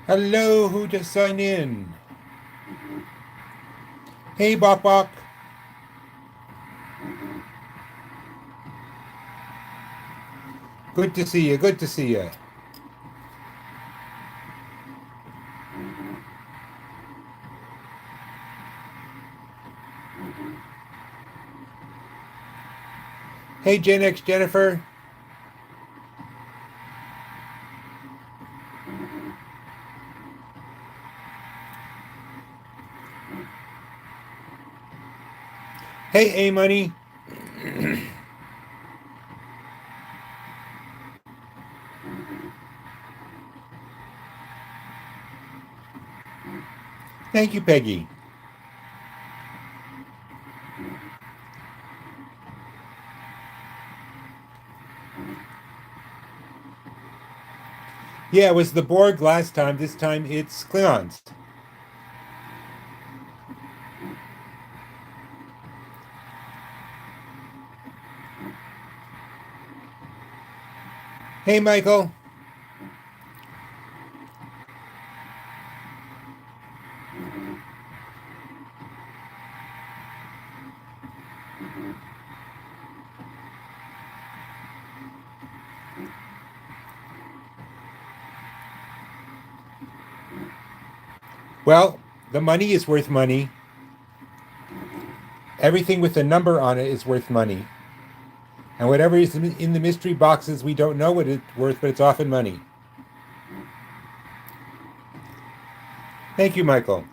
Hello, who just signed in? Hey, Bok Bok. Good to see you. Good to see you. Hey, Gen X Jennifer. Hey, A Money. Thank you, Peggy. Yeah, it was the Borg last time. This time it's Klingons. Hey, Michael. Well, the money is worth money. Everything with a number on it is worth money. And whatever is in the mystery boxes, we don't know what it's worth, but it's often money. Thank you, Michael.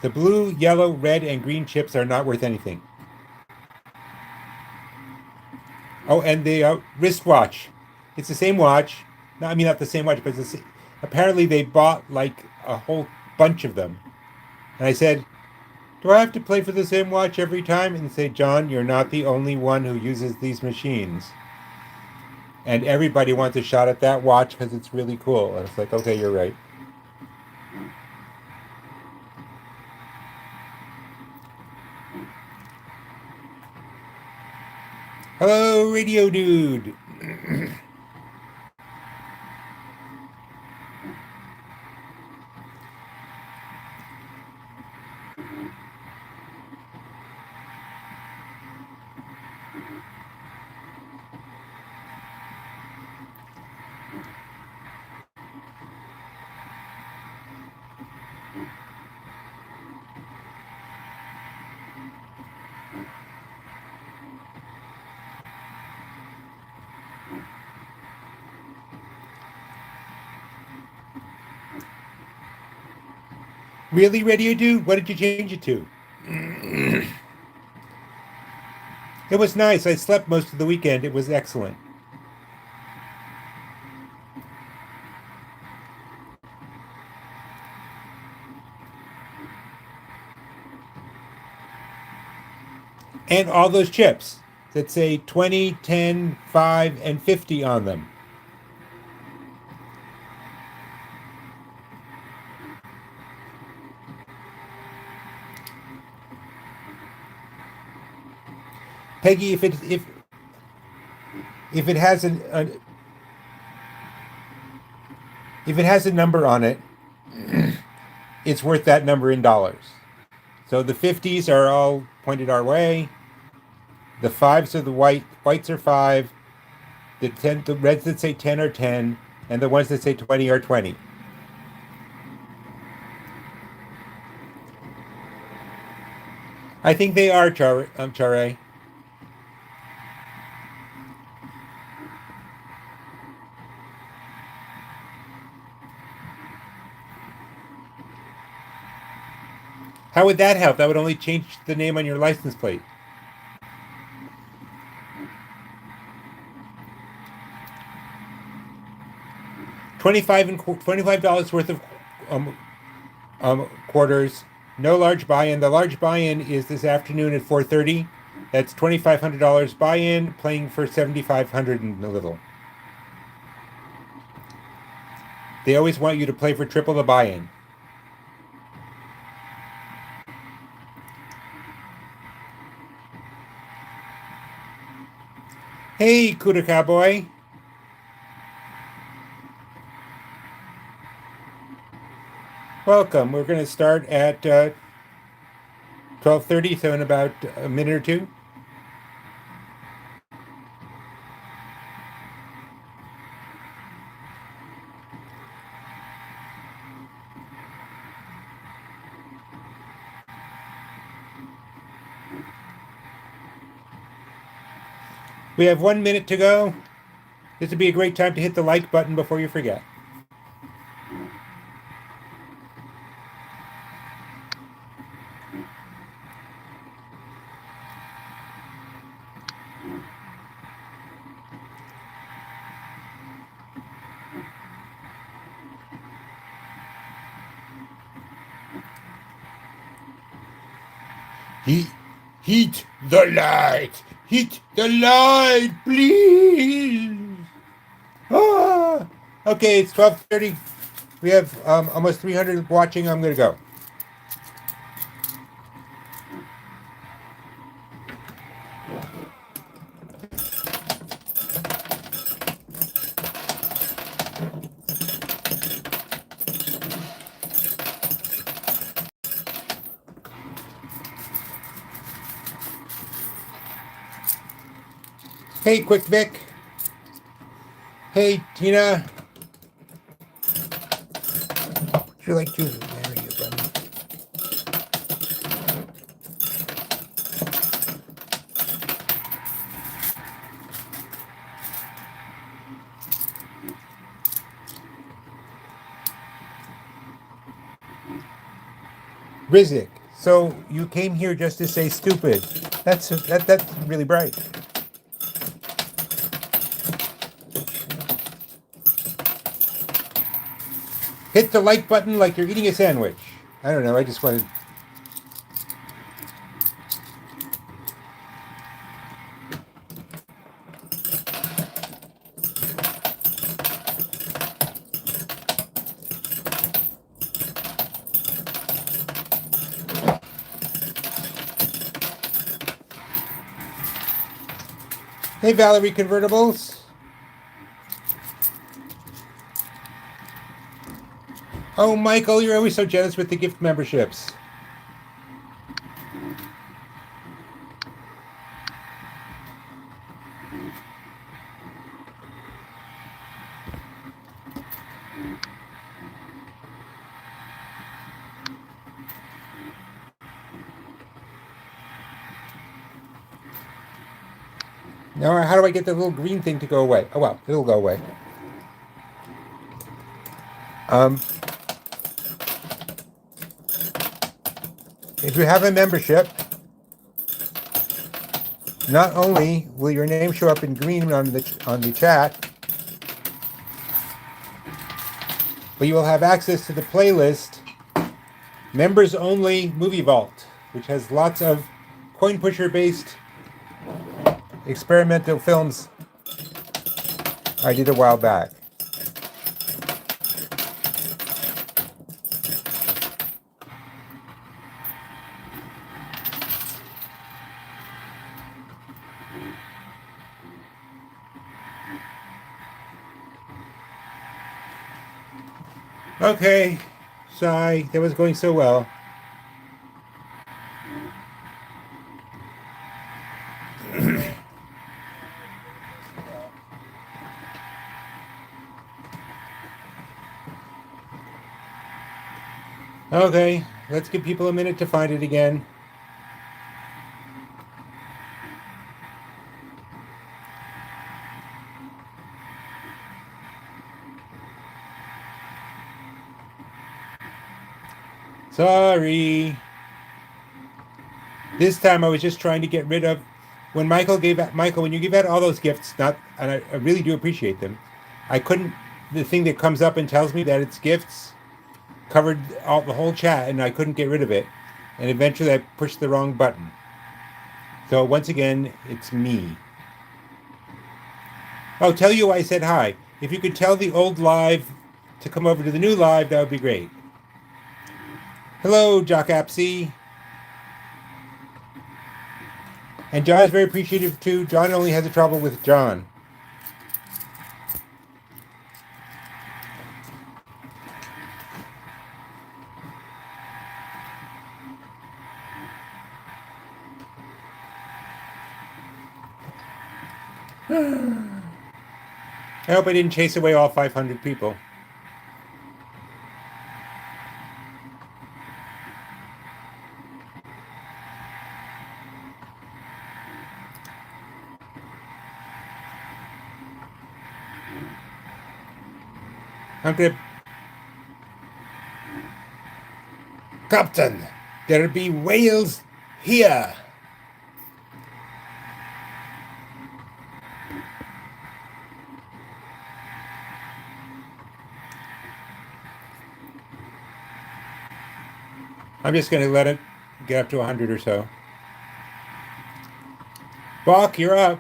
The blue, yellow, red, and green chips are not worth anything. Oh, and the wristwatch. It's the same watch. No, I mean not the same watch, but apparently they bought like a whole bunch of them. And I said, "Do I have to play for the same watch every time?" And they say, "John, you're not the only one who uses these machines." And everybody wants a shot at that watch because it's really cool. And it's like, okay, you're right. Hello, Radio Dude. Really, Radio Dude? What did you change it to? It was nice. I slept most of the weekend. It was excellent. And all those chips that say 20, 10, 5, and 50 on them. Peggy, if it has if it has a number on it, it's worth that number in dollars. So the 50s are all pointed our way. The fives are the whites are five. The reds that say 10 are 10, and the ones that say 20 are 20. I think they are Chare. How would that help? That would only change the name on your license plate. $25 worth of um, quarters. No large buy-in. The large buy-in is this afternoon at 4:30. That's $2,500 buy-in, playing for 7,500 and a little. They always want you to play for triple the buy-in. Hey, Kuda Cowboy. Welcome. We're going to start at 12:30, so in about a minute or two. We have 1 minute to go. This would be a great time to hit the like button before you forget. Heat, heat the light. Heat the light, please. Ah. Okay, it's 12:30. We have almost 300 watching. I'm going to go. Hey, Quick Vic. Hey, Tina. Would you like to marry your buddy? Rizik. So you came here just to say stupid. That's really bright. Hit the like button like you're eating a sandwich. I don't know. I just wanted. Hey, Valerie Convertibles. Oh, Michael, you're always so generous with the gift memberships. Now, how do I get the little green thing to go away? Oh, well, it'll go away. If you have a membership, not only will your name show up in green on the chat, but you will have access to the playlist Members Only Movie Vault, which has lots of coin pusher based experimental films I did a while back. Okay, Sai, that was going so well. Okay, let's give people a minute to find it again. Sorry. This time I was just trying to get rid of when Michael, when you give out all those gifts, and I really do appreciate them. I couldn't. The thing that comes up and tells me that it's gifts covered the whole chat, and I couldn't get rid of it. And eventually, I pushed the wrong button. So once again, it's me. I'll tell you why I said hi. If you could tell the old live to come over to the new live, that would be great. Hello, Jock Apsey. And John is very appreciative too. John only has a trouble with John. I hope I didn't chase away all 500 people. I'm gonna... Captain, there be whales here. I'm just going to let it get up to 100 or so. Bach, you're up.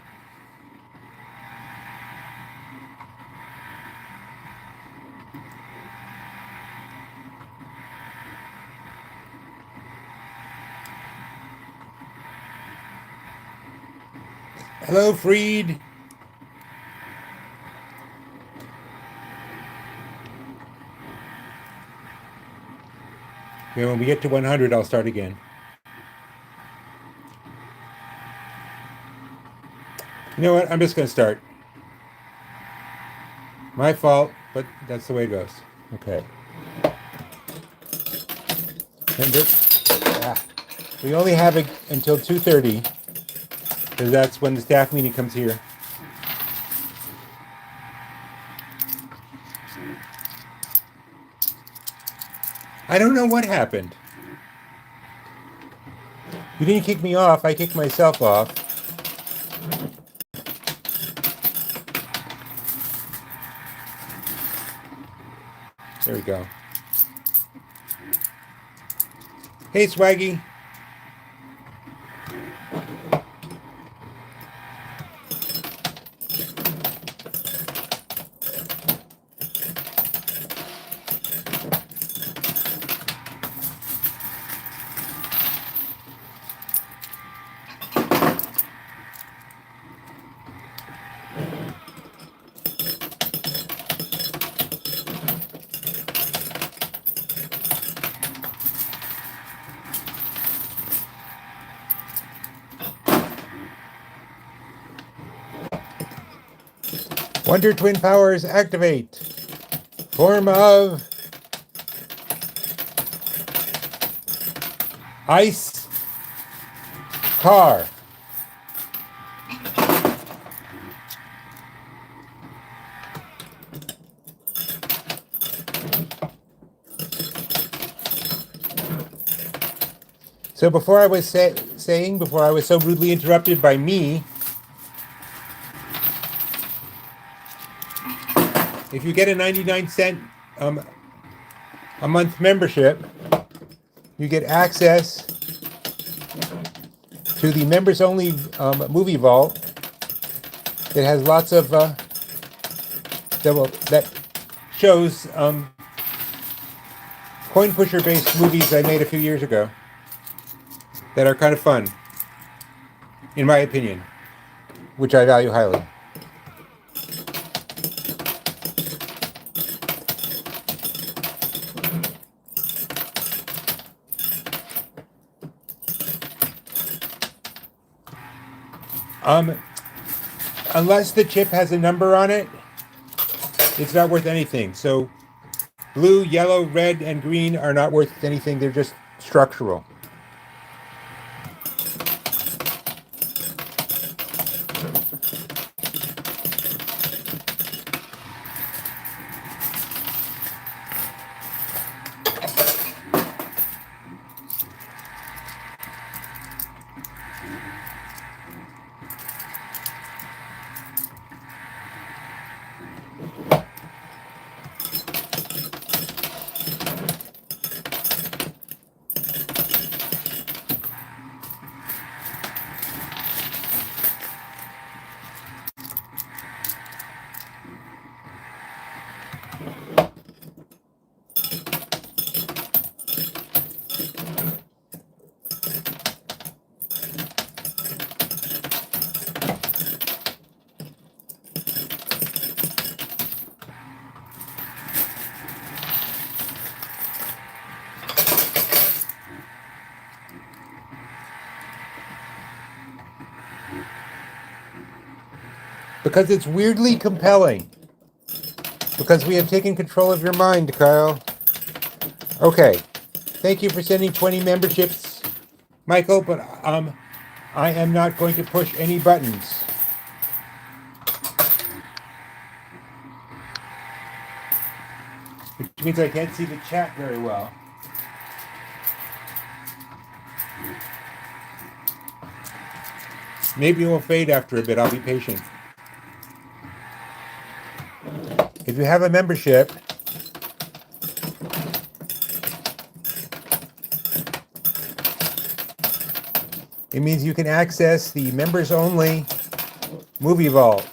Hello, Freed. Yeah, when we get to 100, I'll start again. You know what? I'm just going to start. My fault, but that's the way it goes. Okay. We only have it until 2:30, because that's when the staff meeting comes here. I don't know what happened. You didn't kick me off. I kicked myself off. There we go. Hey, Swaggy. Wonder Twin Powers activate. Form of ice car. So before I was before I was so rudely interrupted by me, if you get a 99-cent a month membership, you get access to the members only movie vault. It has lots of that shows coin pusher based movies I made a few years ago that are kind of fun, in my opinion, which I value highly. Unless the chip has a number on it, it's not worth anything. So blue, yellow, red, and green are not worth anything. They're just structural. Because it's weirdly compelling. Because we have taken control of your mind, Kyle. Okay. Thank you for sending 20 memberships, Michael, but I am not going to push any buttons. Which means I can't see the chat very well. Maybe it will fade after a bit. I'll be patient. If you have a membership, it means you can access the members-only movie vault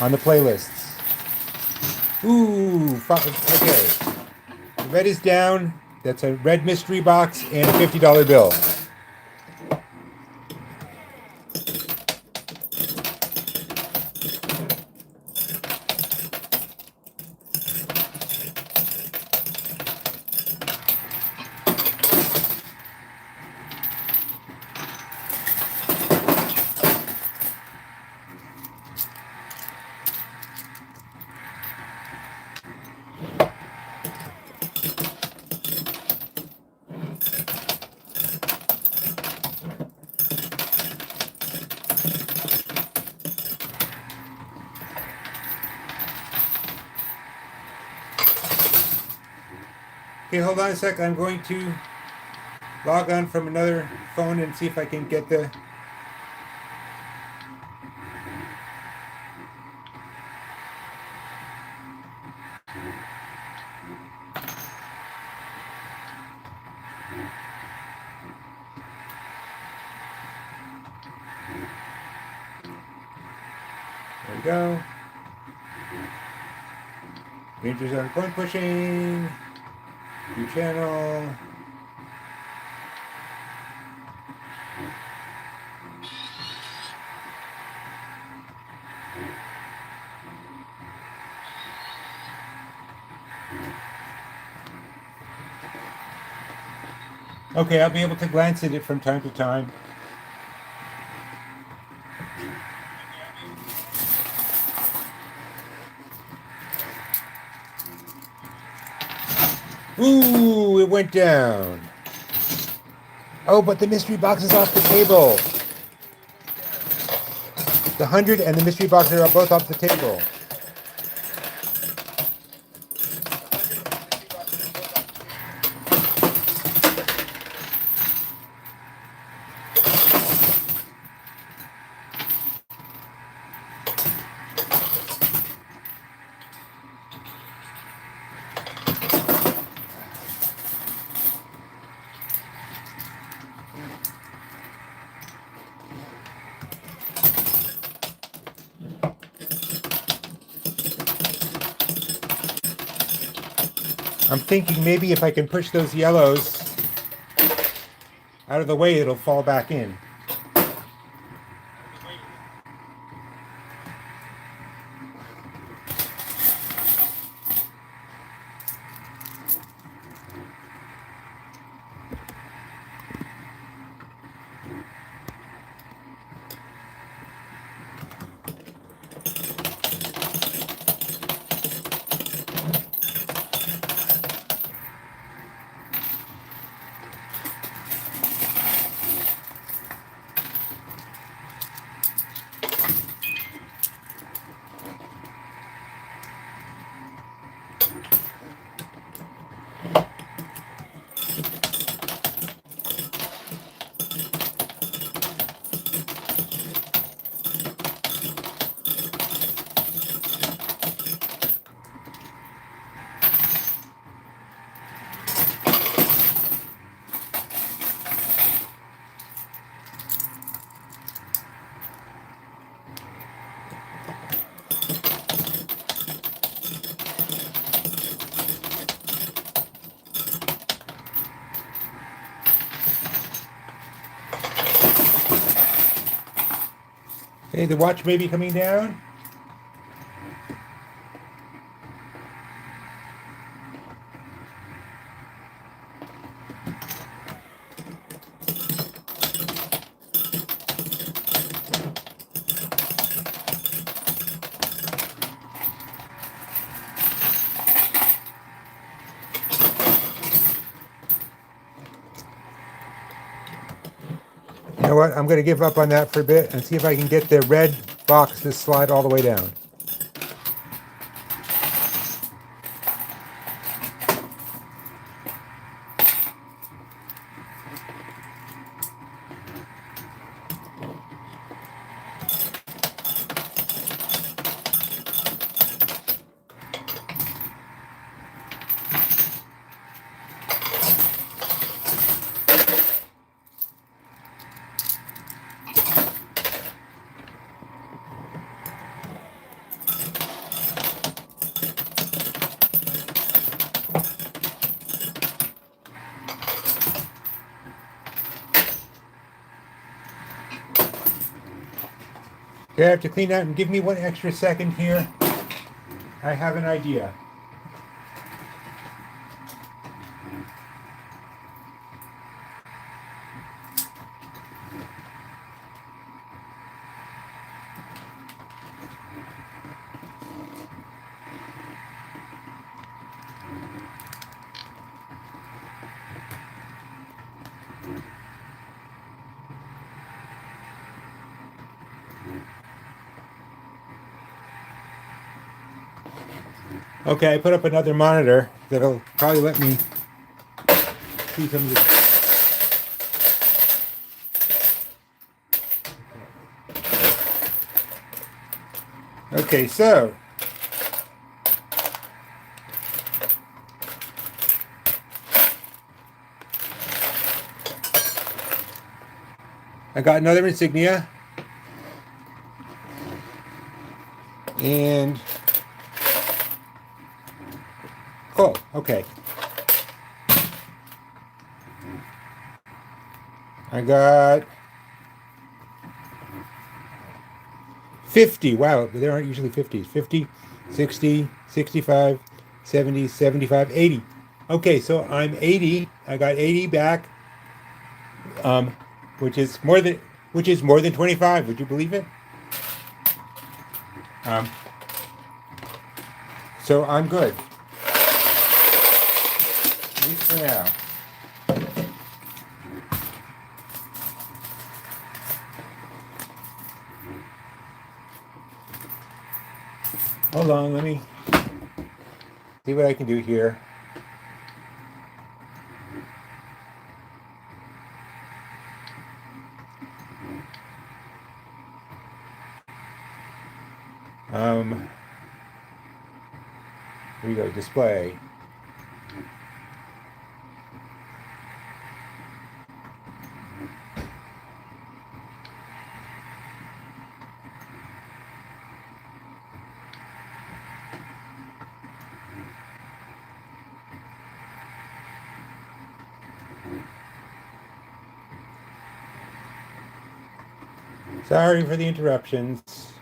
on the playlists. Ooh, okay. The red is down. That's a red mystery box and a $50 bill. Okay, hold on a sec. I'm going to log on from another phone and see if I can get the... There we go. Rangers on coin pushing. New channel. Okay, I'll be able to glance at it from time to time. Ooh, it went down. Oh, but the mystery box is off the table. The 100 and the mystery box are both off the table. I'm thinking maybe if I can push those yellows out of the way, it'll fall back in. Okay, the watch may be coming down. You know what? I'm going to give up on that for a bit and see if I can get the red box to slide all the way down. Okay, I have to clean out and give me 1 extra second here. I have an idea. Okay, I put up another monitor that'll probably let me see some of this. Okay, so I got another insignia, and cool. Okay, I got 50. Wow, there aren't usually 50s. 50, 60, 65, 70, 75, 80. Okay, so I'm 80. I got 80 back, um, which is more than 25. Would you believe it? Um, so I'm good. At least for now. Hold on, let me see what I can do here. Here we go, display. Sorry for the interruptions.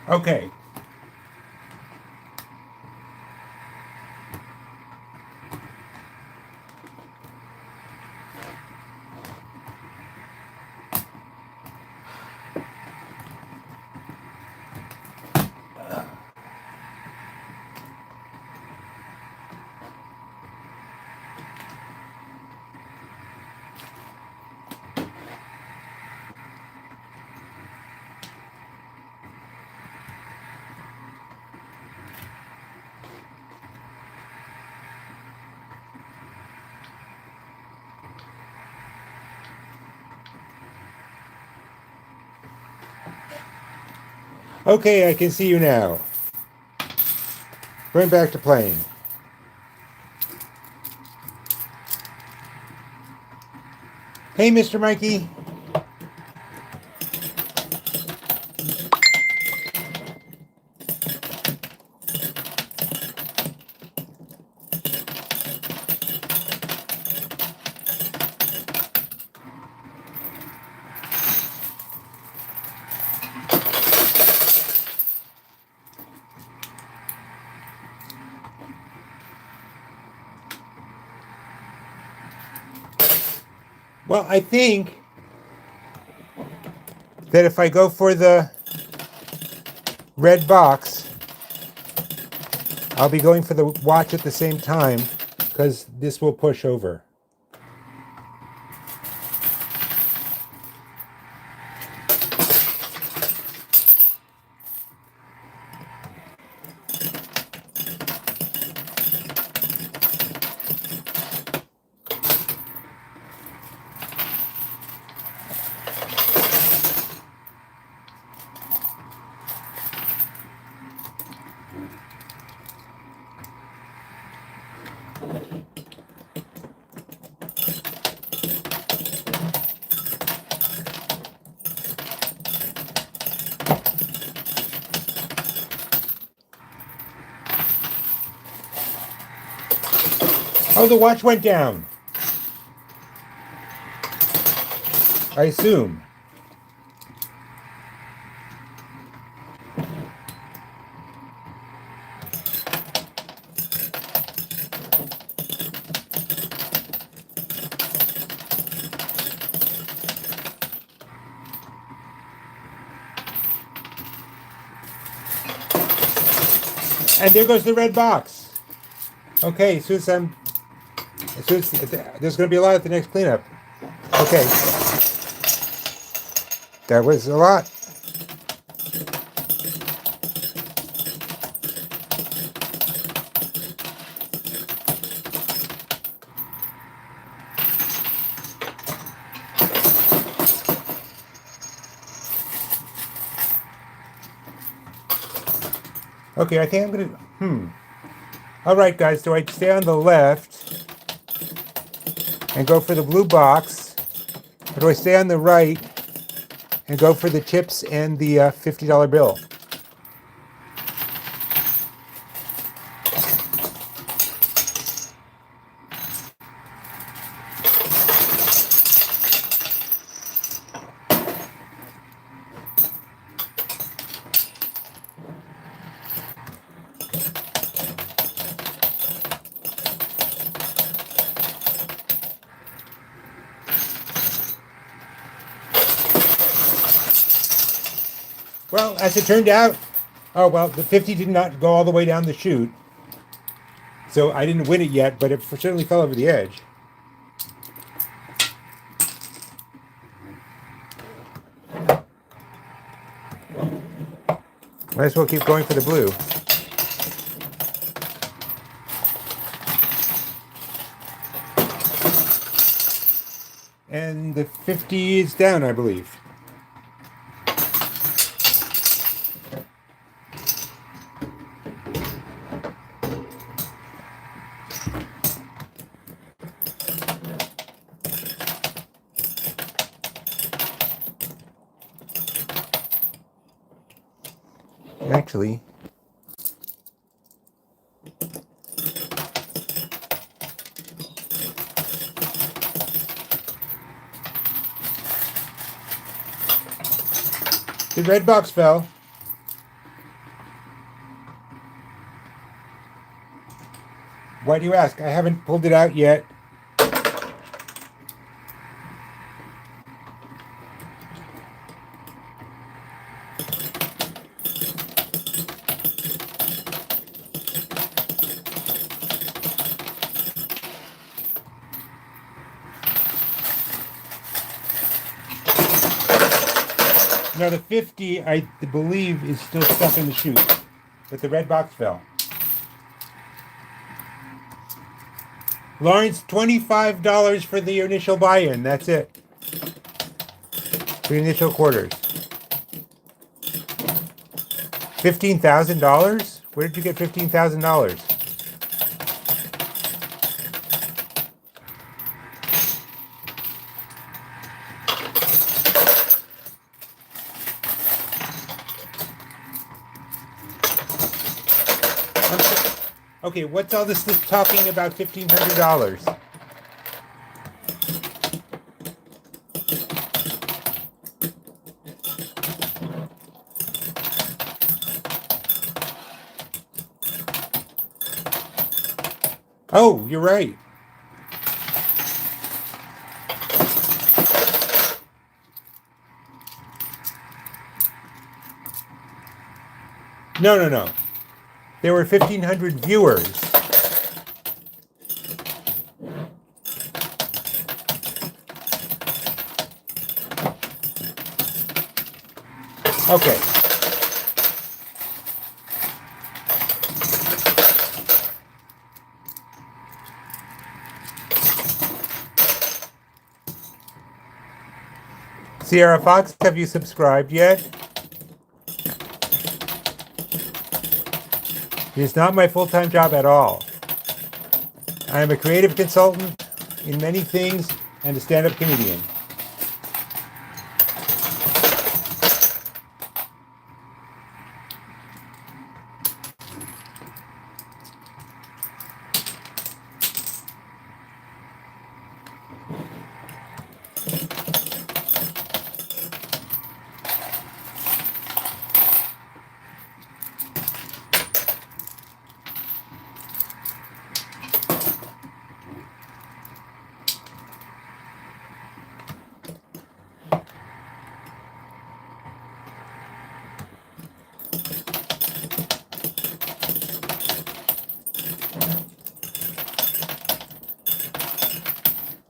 Okay. Okay, I can see you now. Going back to playing. Hey, Mr. Mikey. Well, I think that if I go for the red box, I'll be going for the watch at the same time because this will push over. Oh, the watch went down. I assume. And there goes the red box. Okay, there's going to be a lot at the next cleanup. Okay, that was a lot. Okay, I think I'm gonna. All right, guys. Do I stay on the left and go for the blue box, or do I stay on the right and go for the chips and the $50 bill? Well, as it turned out, oh well, the 50 did not go all the way down the chute, so I didn't win it yet, but it certainly fell over the edge. Might as well keep going for the blue. And the 50 is down, I believe. Actually, the red box fell. Why do you ask? I haven't pulled it out yet. No, the 50, I believe, is still stuck in the chute, but the red box fell. Lawrence, $25 for the initial buy-in. That's it. The initial quarters. $15,000? Where did you get $15,000? Okay, what's all this talking about $1,500? Oh, you're right. No, no, no. There were 1,500 viewers. Okay. Sierra Fox, have you subscribed yet? It is not my full-time job at all. I am a creative consultant in many things and a stand-up comedian.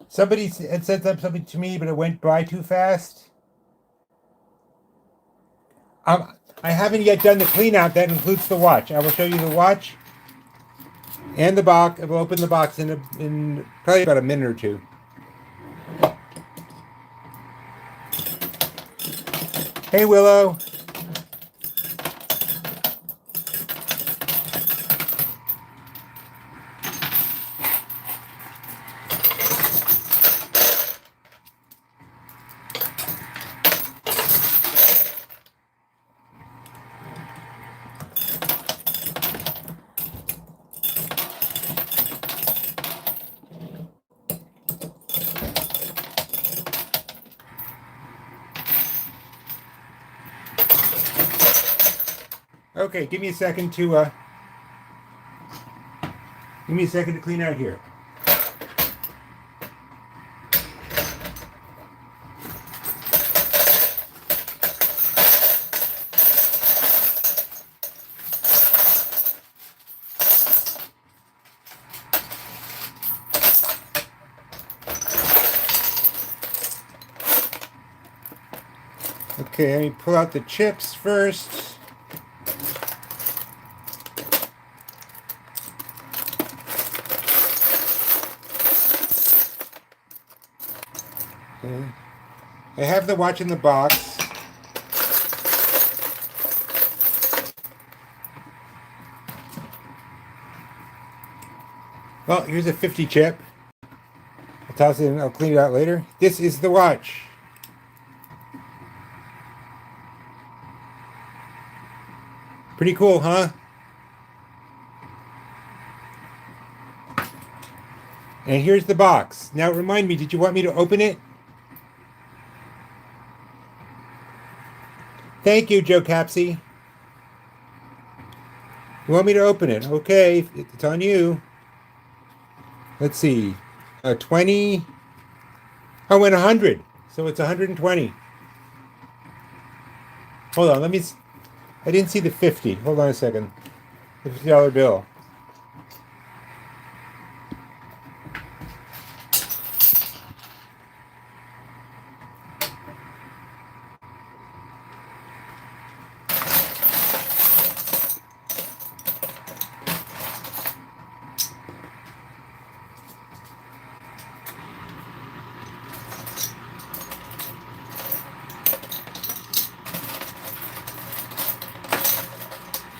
Somebody had said something to me, but it went by too fast. I haven't yet done the clean out. That includes the watch. I will show you the watch and the box. I will open the box in probably about a minute or two. Hey, Willow. Okay, give me a second to clean out here. Okay, let me pull out the chips first. Okay. I have the watch in the box. Well, here's a 50 chip. I'll toss it in. I'll clean it out later. This is the watch. Pretty cool, huh? And here's the box. Now remind me, did you want me to open it? Thank you, Joe Capsy. You want me to open it? Okay, it's on you. Let's see. 20. Oh, and 100. So it's 120. Hold on, I didn't see the 50. Hold on a second. The $50 bill.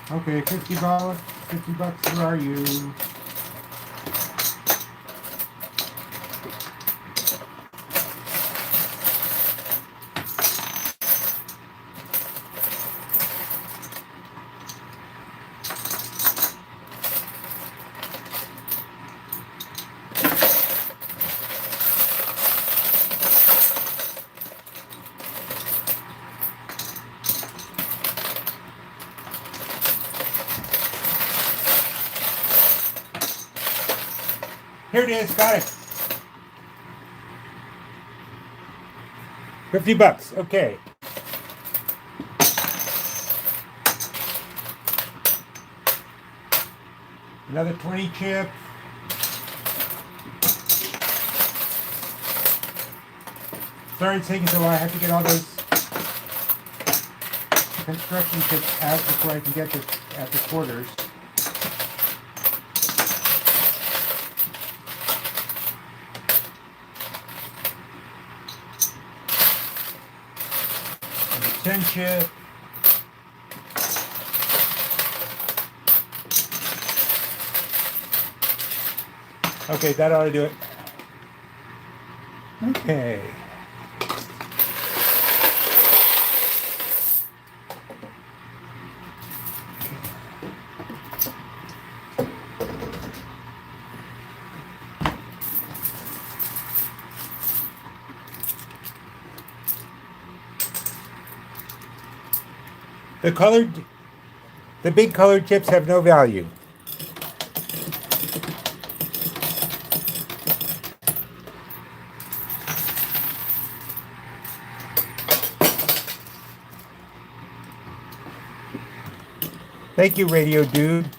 Okay, $50, $50, where are you? Here it is, got it. $50, okay. Another 20 chip. Sorry it's taking so long. I have to get all those construction chips out before I can get this at the quarters. And the 10 chip. Okay, that ought to do it. Okay. The big colored chips have no value. Thank you, Radio Dude.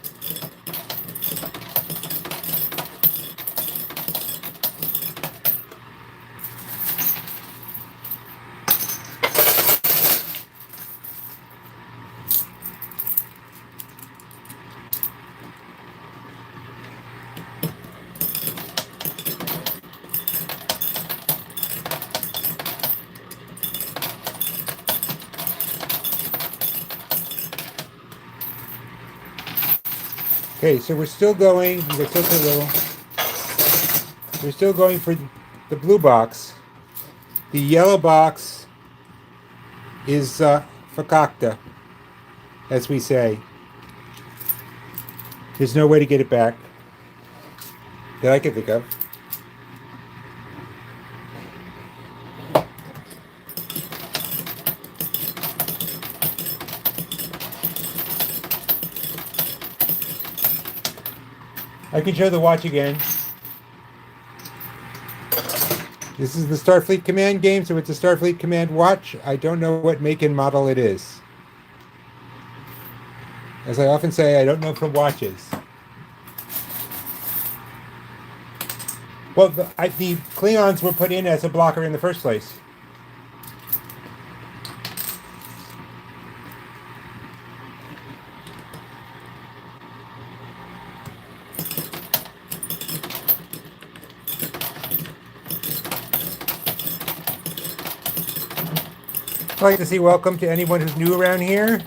Okay, so we're still going. We're still going for the blue box. The yellow box is fakakta, as we say. There's no way to get it back that I can think of. I can show the watch again. This is the Starfleet Command game, so it's a Starfleet Command watch. I don't know what make and model it is. As I often say, I don't know from watches. Well, the Klingons were put in as a blocker in the first place. I'd like to say welcome to anyone who's new around here.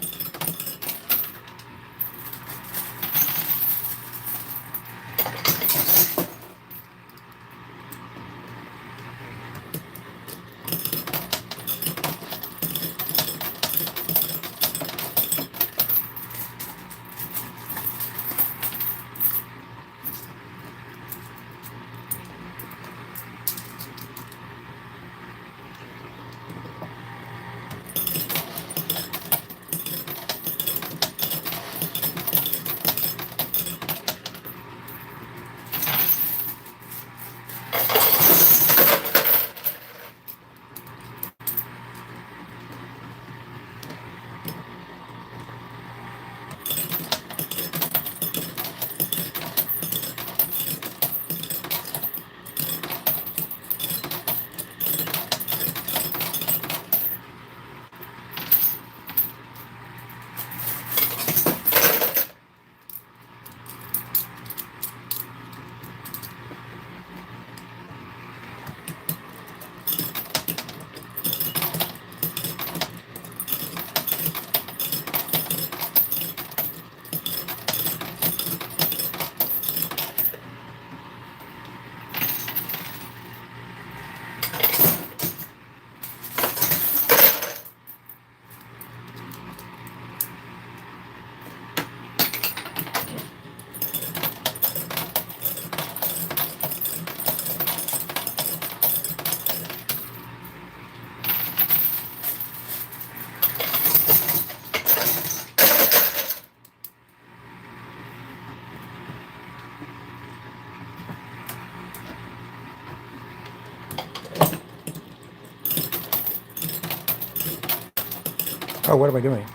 Oh, what am I doing?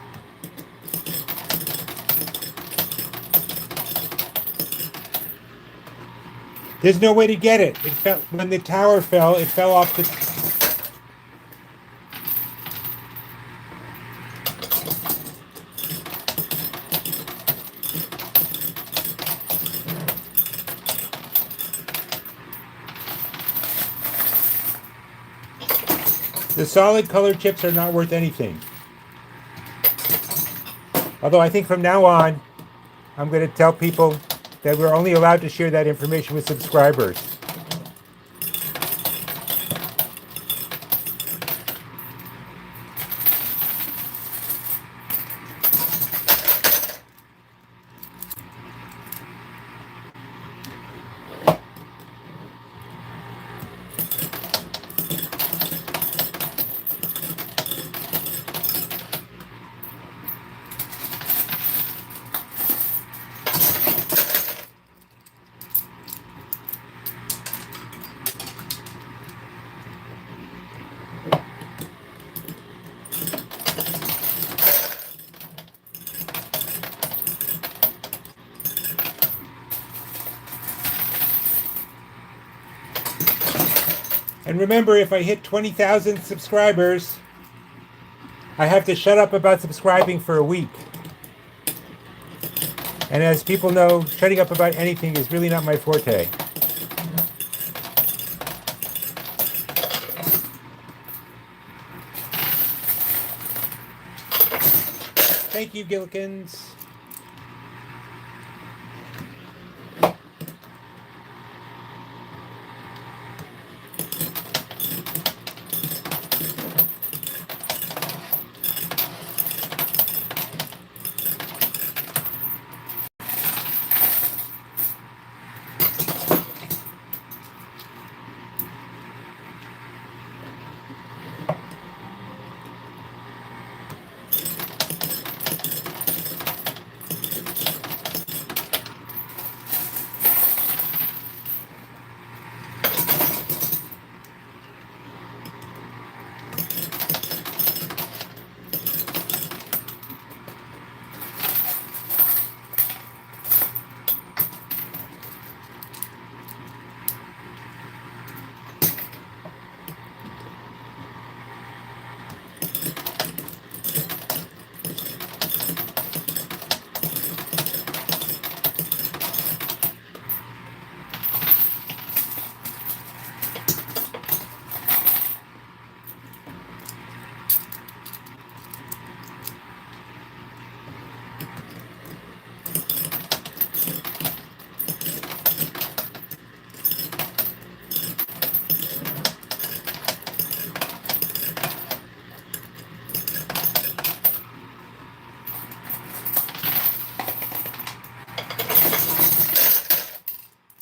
There's no way to get it. It fell when the tower fell. It fell off the. The solid colored chips are not worth anything. Although I think from now on, I'm going to tell people that we're only allowed to share that information with subscribers. And remember, if I hit 20,000 subscribers, I have to shut up about subscribing for a week. And as people know, shutting up about anything is really not my forte. Thank you, Gilkins.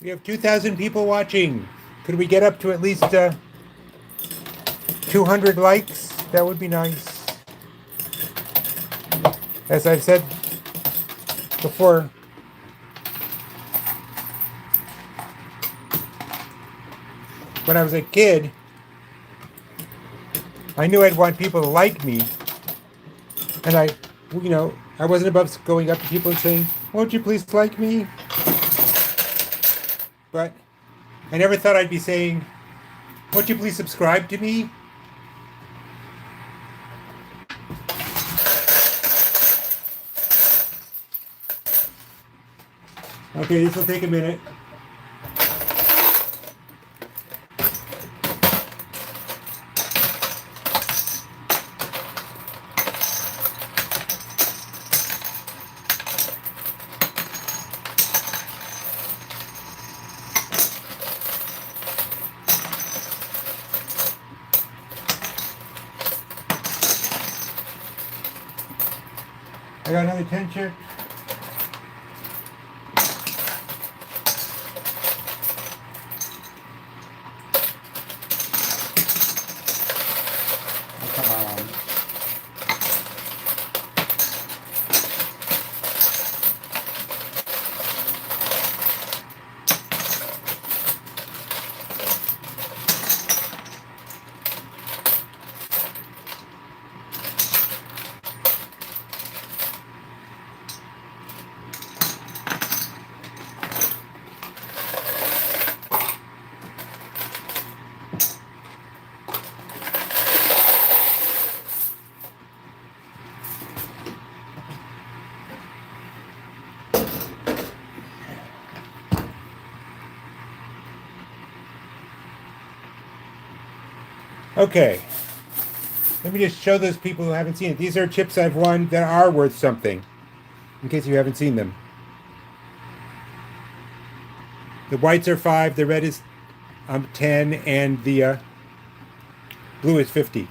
We have 2,000 people watching. Could we get up to at least 200 likes? That would be nice. As I've said before, when I was a kid, I knew I'd want people to like me. And I wasn't above going up to people and saying, "Won't you please like me?" But I never thought I'd be saying, "Won't you please subscribe to me?" Okay, this will take a minute. I got another 10 chips. Oh, come on. Okay, let me just show those people who haven't seen it. These are chips I've won that are worth something, in case you haven't seen them. The whites are 5, the red is 10, and the blue is 50.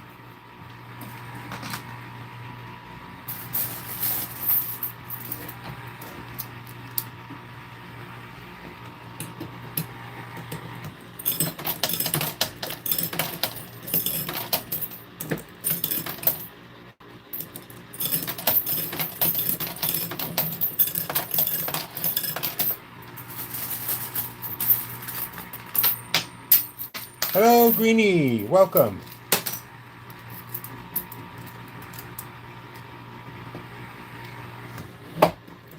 Hello, Greenie. Welcome.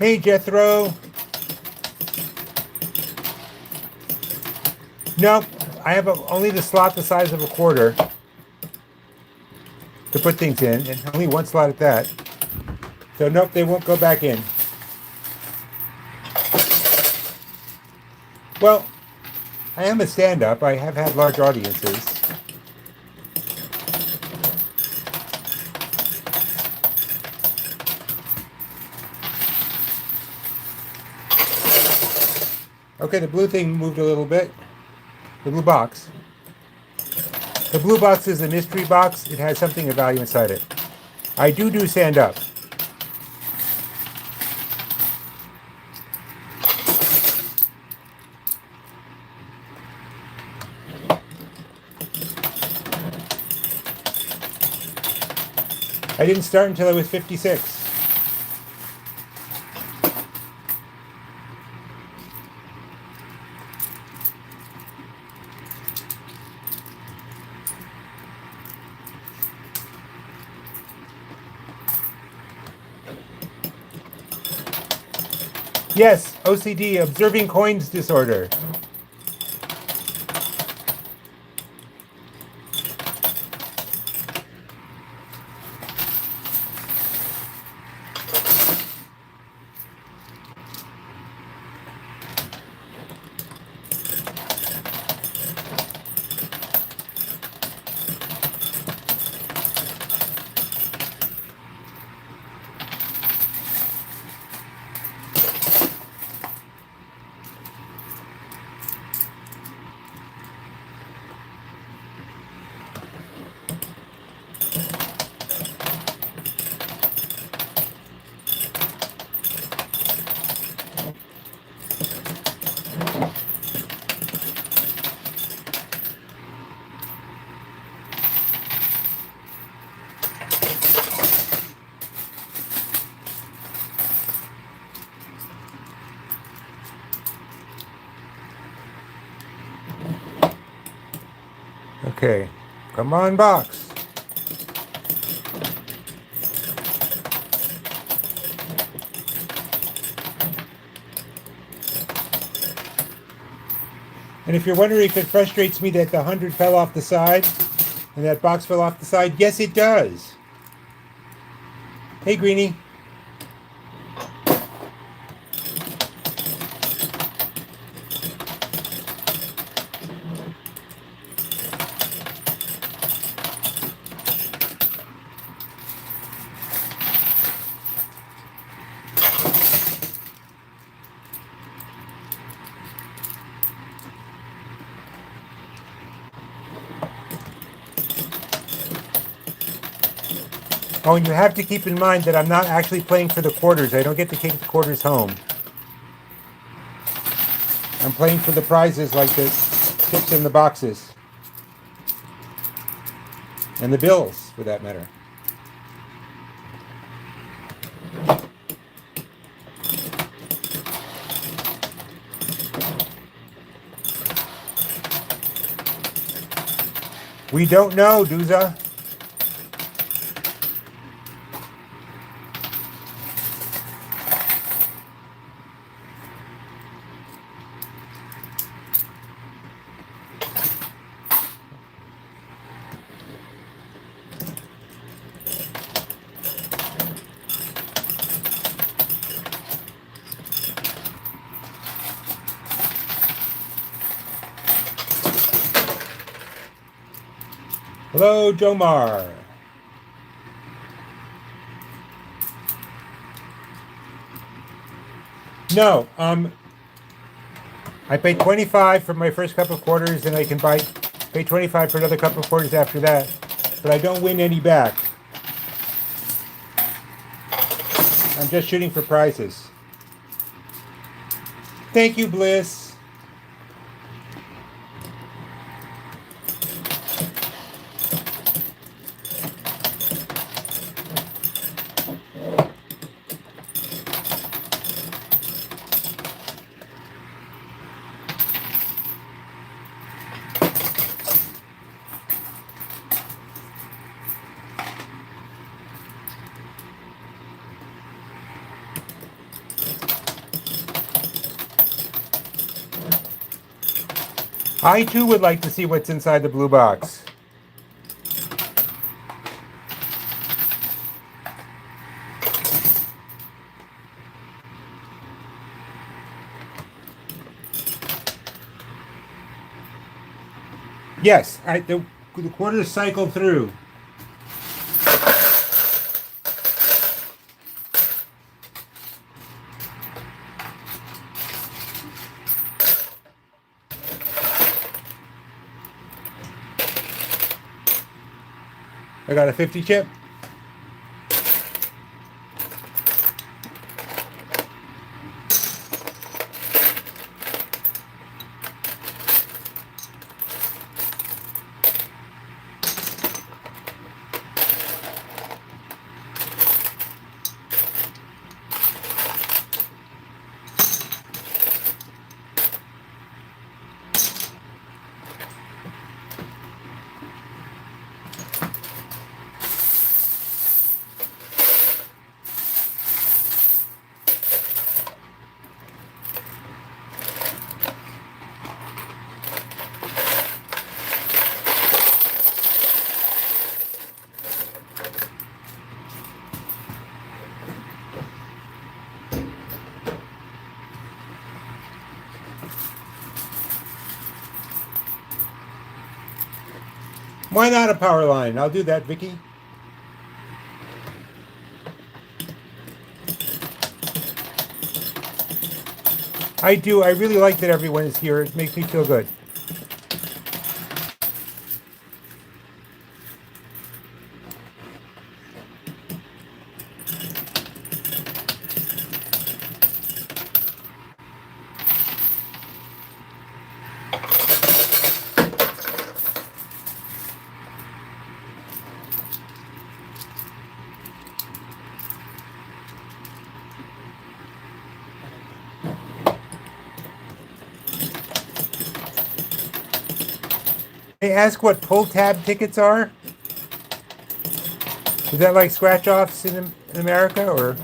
Hey, Jethro. Nope, I have only the slot the size of a quarter to put things in, and only one slot at that. So nope, they won't go back in. Well, I am a stand-up. I have had large audiences. Okay, the blue thing moved a little bit. The blue box. The blue box is a mystery box. It has something of value inside it. I do stand-up. I didn't start until I was 56. Yes, OCD, observing coins disorder. Okay, come on, box. And if you're wondering if it frustrates me that the 100 fell off the side and that box fell off the side, yes, it does. Hey, Greenie. Oh, and you have to keep in mind that I'm not actually playing for the quarters. I don't get to take the quarters home. I'm playing for the prizes like the chips in the boxes. And the bills, for that matter. We don't know, Duza. Hello, Jomar. No, I paid 25 for my first couple of quarters, and I can pay 25 for another couple of quarters after that. But I don't win any back. I'm just shooting for prizes. Thank you, Bliss. I too would like to see what's inside the blue box. Yes, the quarters cycle through. I got a 50 chip. Why not a power line? I'll do that, Vicky. I do. I really like that everyone is here. It makes me feel good. They ask what pull tab tickets are. Is that like scratch offs in America, or?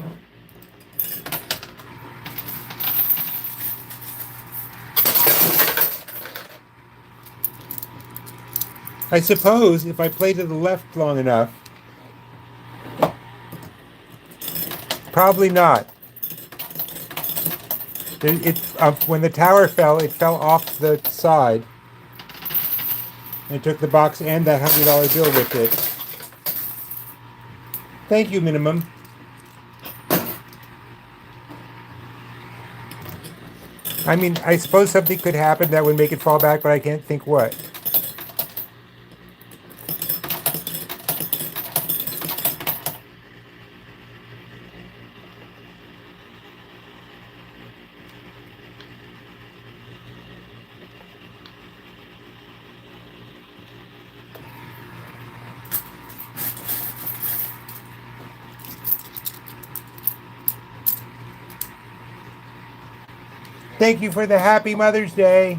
I suppose if I play to the left long enough. Probably not. When the tower fell, it fell off the side. And it took the box and that $100 bill with it. Thank you, minimum. I mean, I suppose something could happen that would make it fall back, but I can't think what. Thank you for the happy Mother's Day.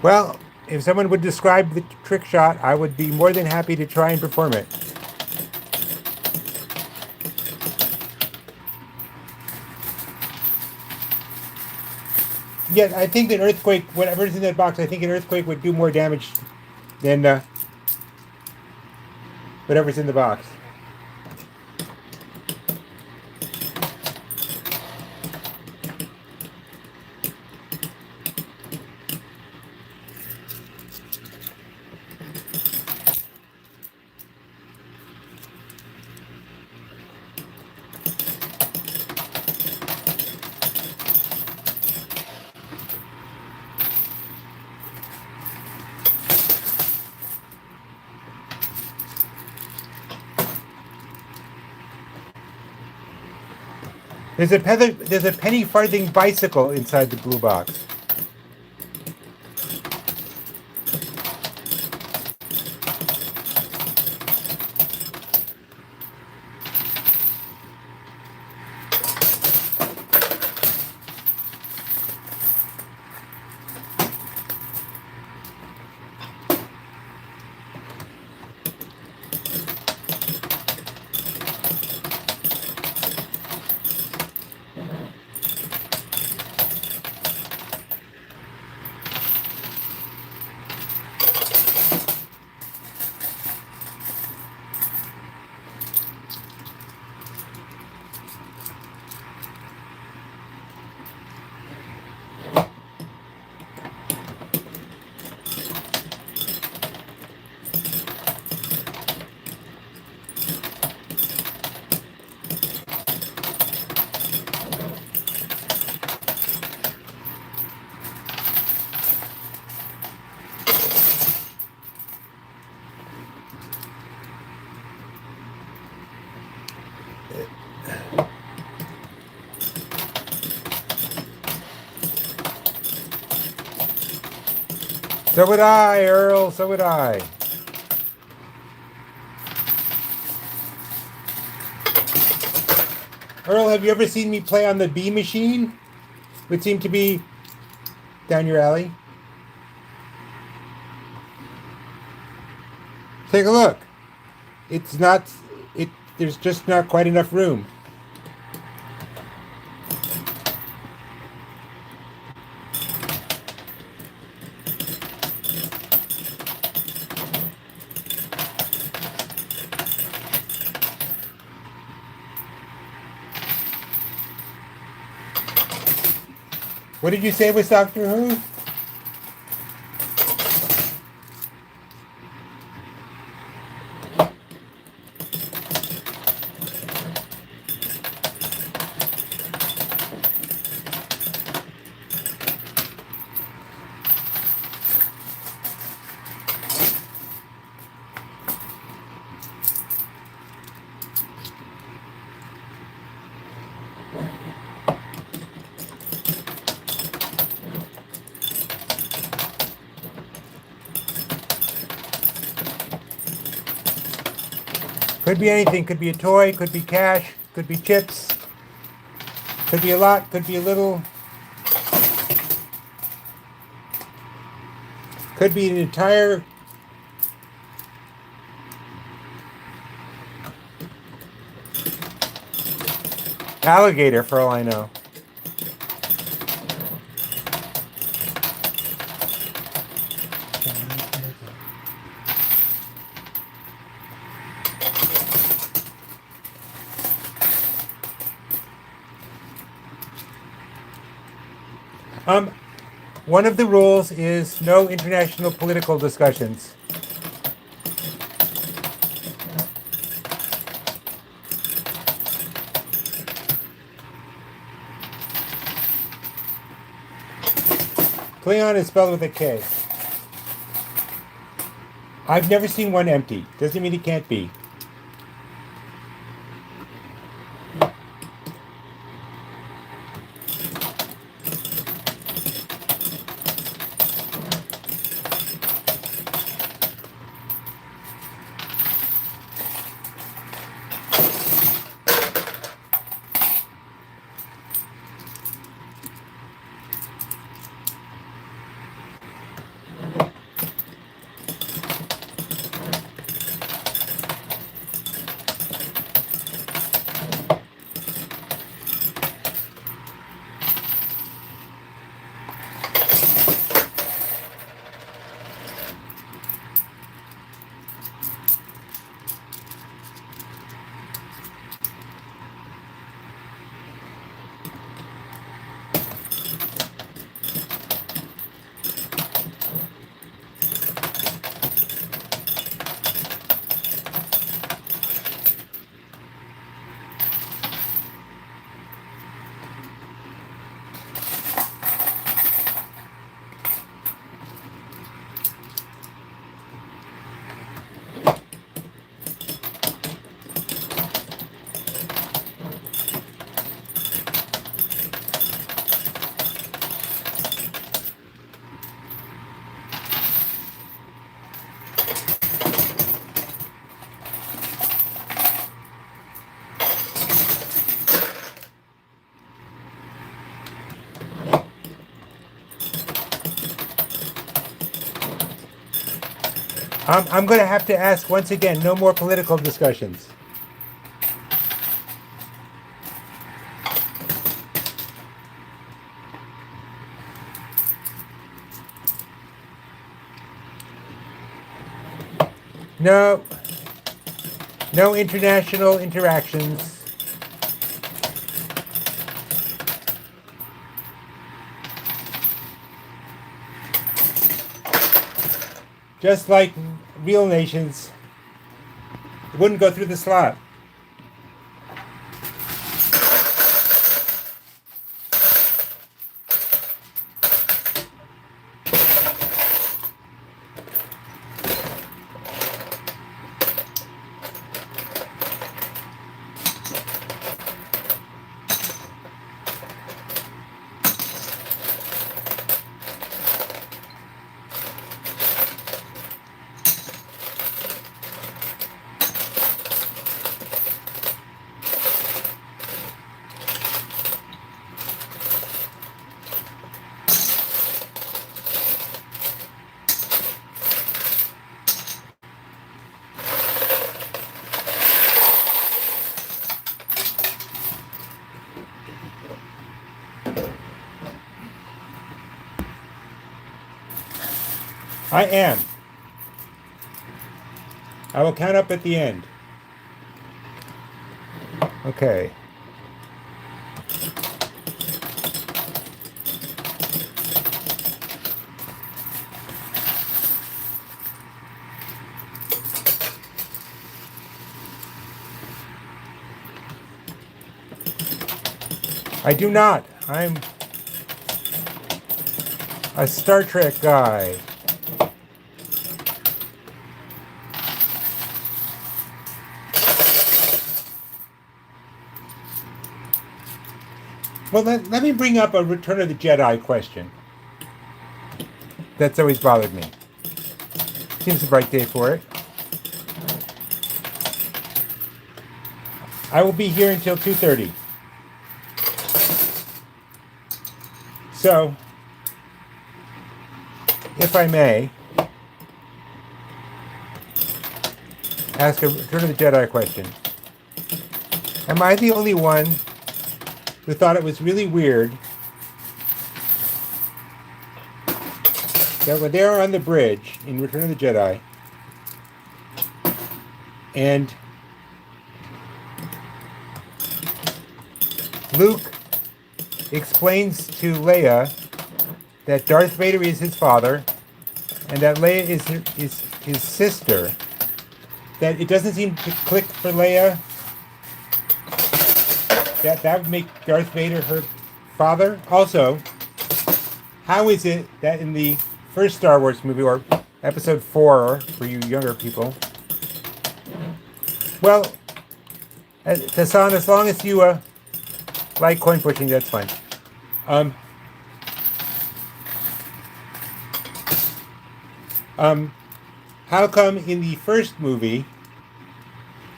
Well, if someone would describe the trick shot, I would be more than happy to try and perform it. Yeah, I think an earthquake, whatever's in that box, I think an earthquake would do more damage than whatever's in the box. There's a penny farthing bicycle inside the blue box. So would I, Earl. So would I. Earl, have you ever seen me play on the bee machine? Would seem to be down your alley. Take a look. It's not. It. There's just not quite enough room. What did you say was Doctor Who? Could be anything. Could be a toy. Could be cash. Could be chips. Could be a lot. Could be a little. Could be an entire alligator, for all I know. One of the rules is no international political discussions. Klingon is spelled with a K. I've never seen one empty. Doesn't mean it can't be. I'm going to have to ask once again, no more political discussions. No, no international interactions. Just like real nations, it wouldn't go through the slot. I am. I will count up at the end. Okay. I do not. I'm a Star Trek guy. Well, let me bring up a Return of the Jedi question. That's always bothered me. Seems a bright day for it. I will be here until 2:30. So, if I may, ask a Return of the Jedi question. Am I the only one who thought it was really weird that when they are on the bridge in Return of the Jedi and Luke explains to Leia that Darth Vader is his father and that Leia is his sister, that it doesn't seem to click for Leia that would make Darth Vader her father? Also, how is it that in the first Star Wars movie, or Episode 4 for you younger people, well, Tassan, as long as you like coin pushing, that's fine. How come in the first movie,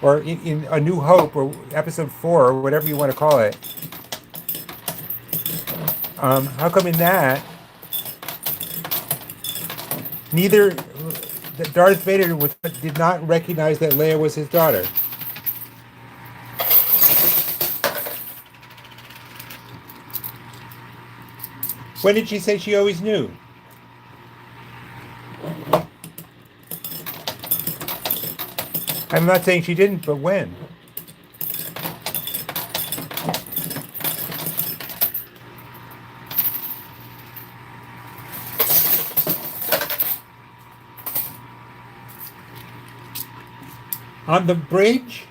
or in A New Hope, or Episode 4, or whatever you want to call it, how come in that neither Darth Vader did not recognize that Leia was his daughter? When did she say she always knew? I'm not saying she didn't, but when? On the bridge?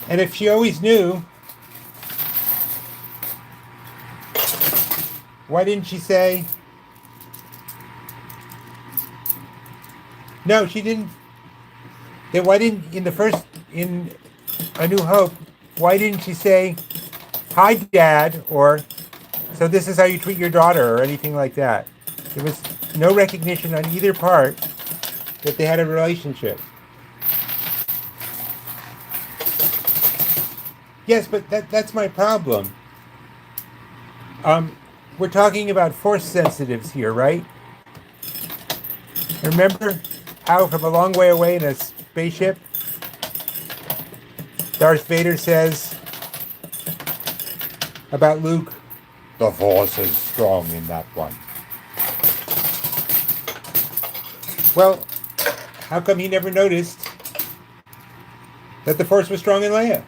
And if she always knew, why didn't she say? No, she didn't. Then why didn't, in A New Hope, why didn't she say, "Hi, Dad," or "So this is how you treat your daughter," or anything like that? There was no recognition on either part that they had a relationship. Yes, but that's my problem. Um, we're talking about force sensitives here, right? Remember how from a long way away in a spaceship, Darth Vader says about Luke, the force is strong in that one. Well, how come he never noticed that the force was strong in Leia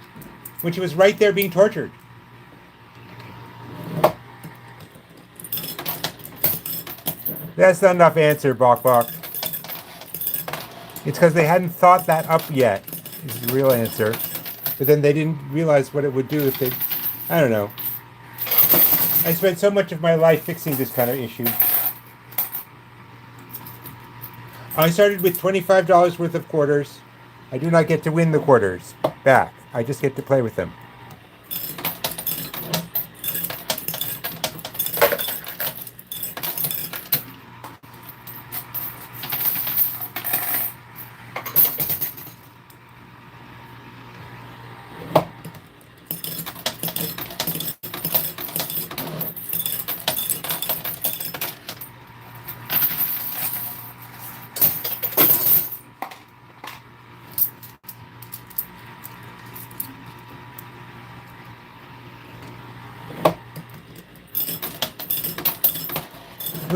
when she was right there being tortured? That's not enough answer, Bok Bok. It's because they hadn't thought that up yet, is the real answer. But then they didn't realize what it would do if they... I don't know. I spent so much of my life fixing this kind of issue. I started with $25 worth of quarters. I do not get to win the quarters back. I just get to play with them.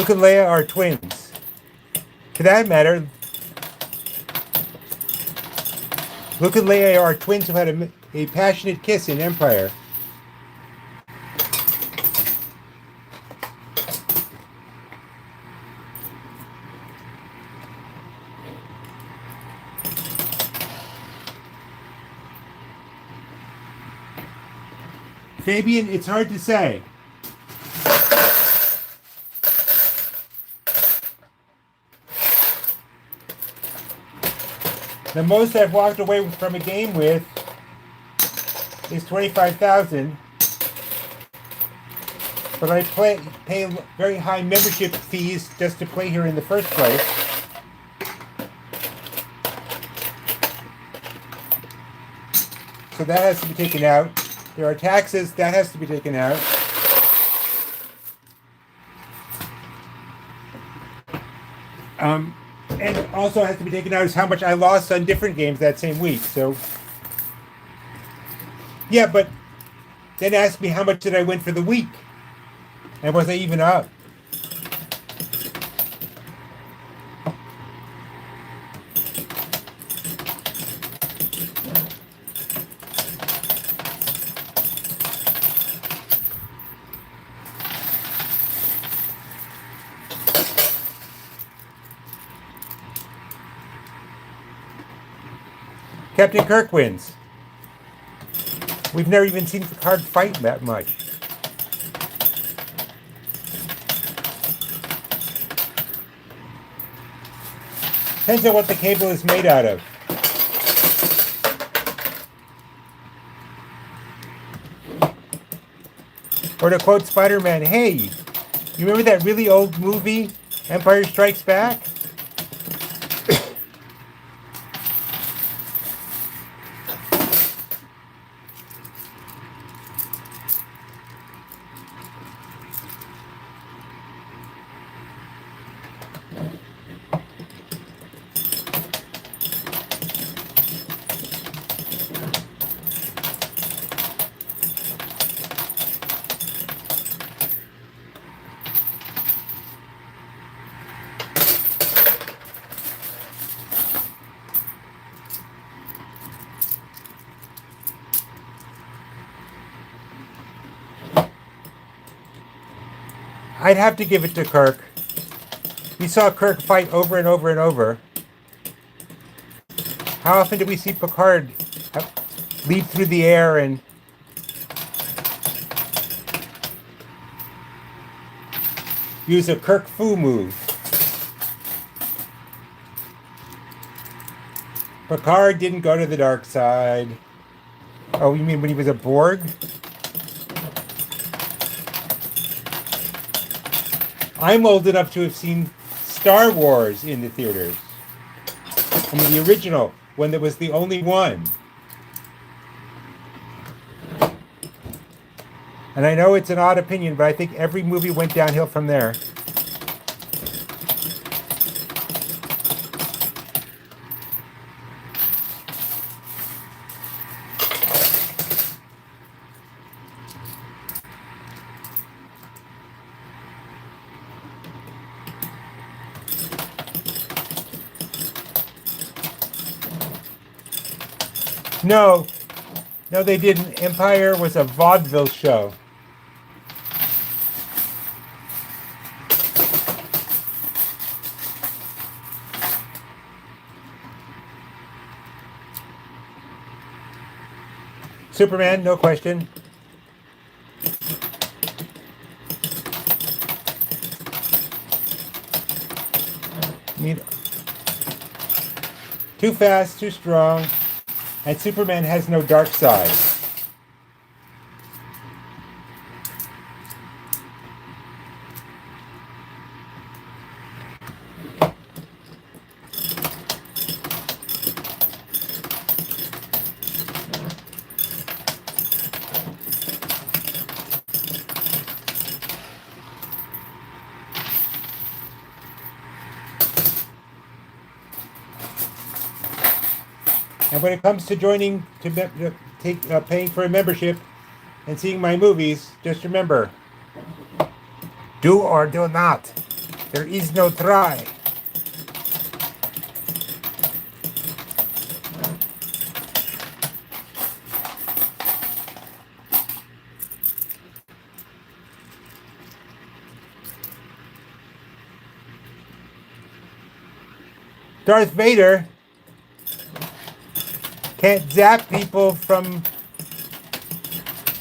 Luke and Leia are twins. For that matter, Luke and Leia are twins who had a passionate kiss in Empire. Fabian, it's hard to say. The most I've walked away from a game with is $25,000, but I pay very high membership fees just to play here in the first place. So that has to be taken out. There are taxes, that has to be taken out. And also has to be taken out is how much I lost on different games that same week. So, yeah, but then ask me how much did I win for the week? And was I even up? Captain Kirk wins. We've never even seen Picard fight that much. Depends on what the cable is made out of. Or to quote Spider-Man, hey, you remember that really old movie, Empire Strikes Back? I'd have to give it to Kirk. We saw Kirk fight over and over and over. How often did we see Picard leap through the air and use a Kirk Fu move? Picard didn't go to the dark side. Oh, you mean when he was a Borg? I'm old enough to have seen Star Wars in the theaters. I mean, the original, when there was the only one. And I know it's an odd opinion, but I think every movie went downhill from there. No, no, they didn't. Empire was a vaudeville show. Superman, no question. I mean, too fast, too strong, and Superman has no dark side. And when it comes to joining, paying for a membership and seeing my movies, just remember, do or do not. There is no try. Darth Vader can't zap people from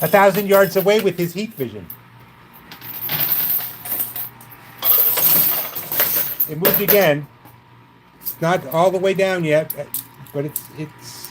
1,000 yards away with his heat vision. It moved again. It's not all the way down yet, but it's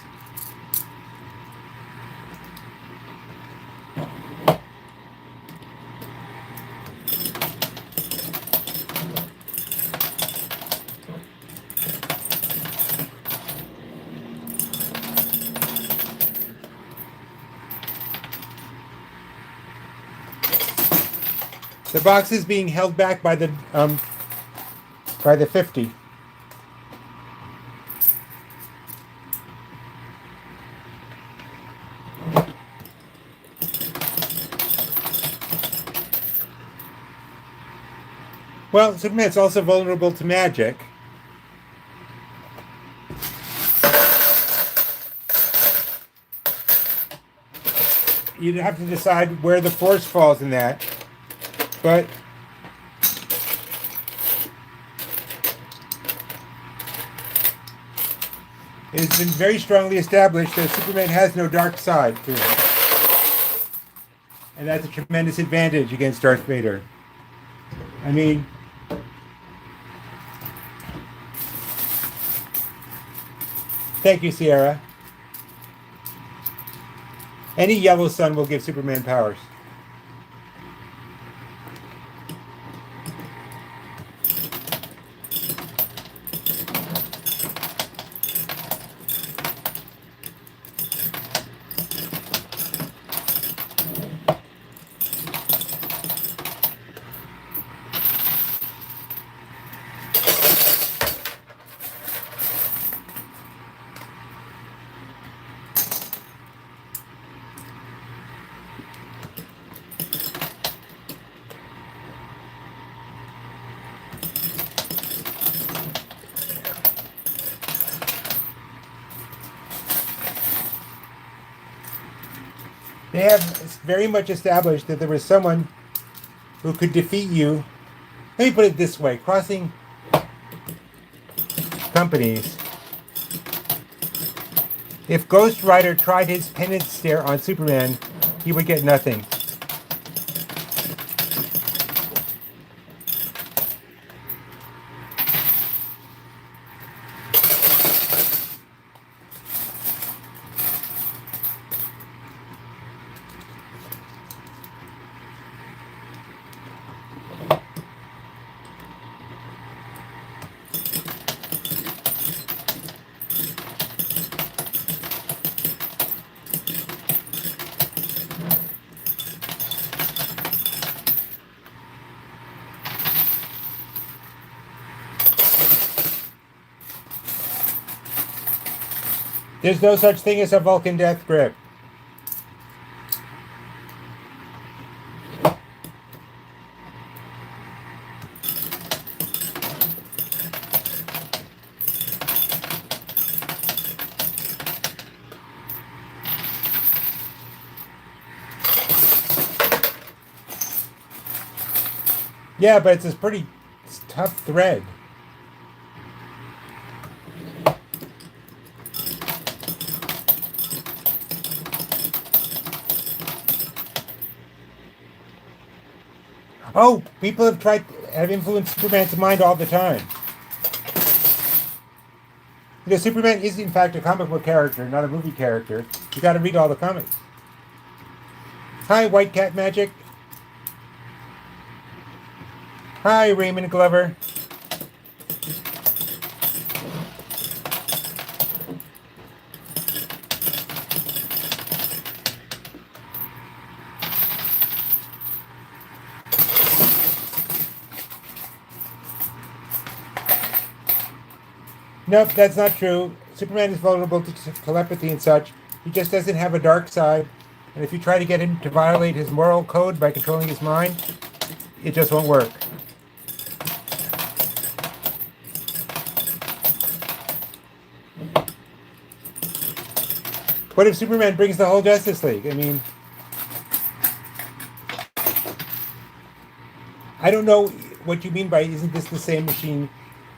the box is being held back by the 50. Well, Superman's also vulnerable to magic. You'd have to decide where the force falls in that. But it has been very strongly established that Superman has no dark side to him. And that's a tremendous advantage against Darth Vader. I mean, thank you, Sierra. Any yellow sun will give Superman powers. They have very much established that there was someone who could defeat you. Let me put it this way, crossing companies. If Ghost Rider tried his penance stare on Superman, he would get nothing. There's no such thing as a Vulcan death grip. Yeah, but it's a pretty tough thread. Oh, people have influenced Superman's mind all the time. Superman is in fact a comic book character, not a movie character. You got to read all the comics. Hi, White Cat Magic. Hi, Raymond Glover. Nope, that's not true. Superman is vulnerable to telepathy and such. He just doesn't have a dark side. And if you try to get him to violate his moral code by controlling his mind, it just won't work. What if Superman brings the whole Justice League? I mean, I don't know what you mean by isn't this the same machine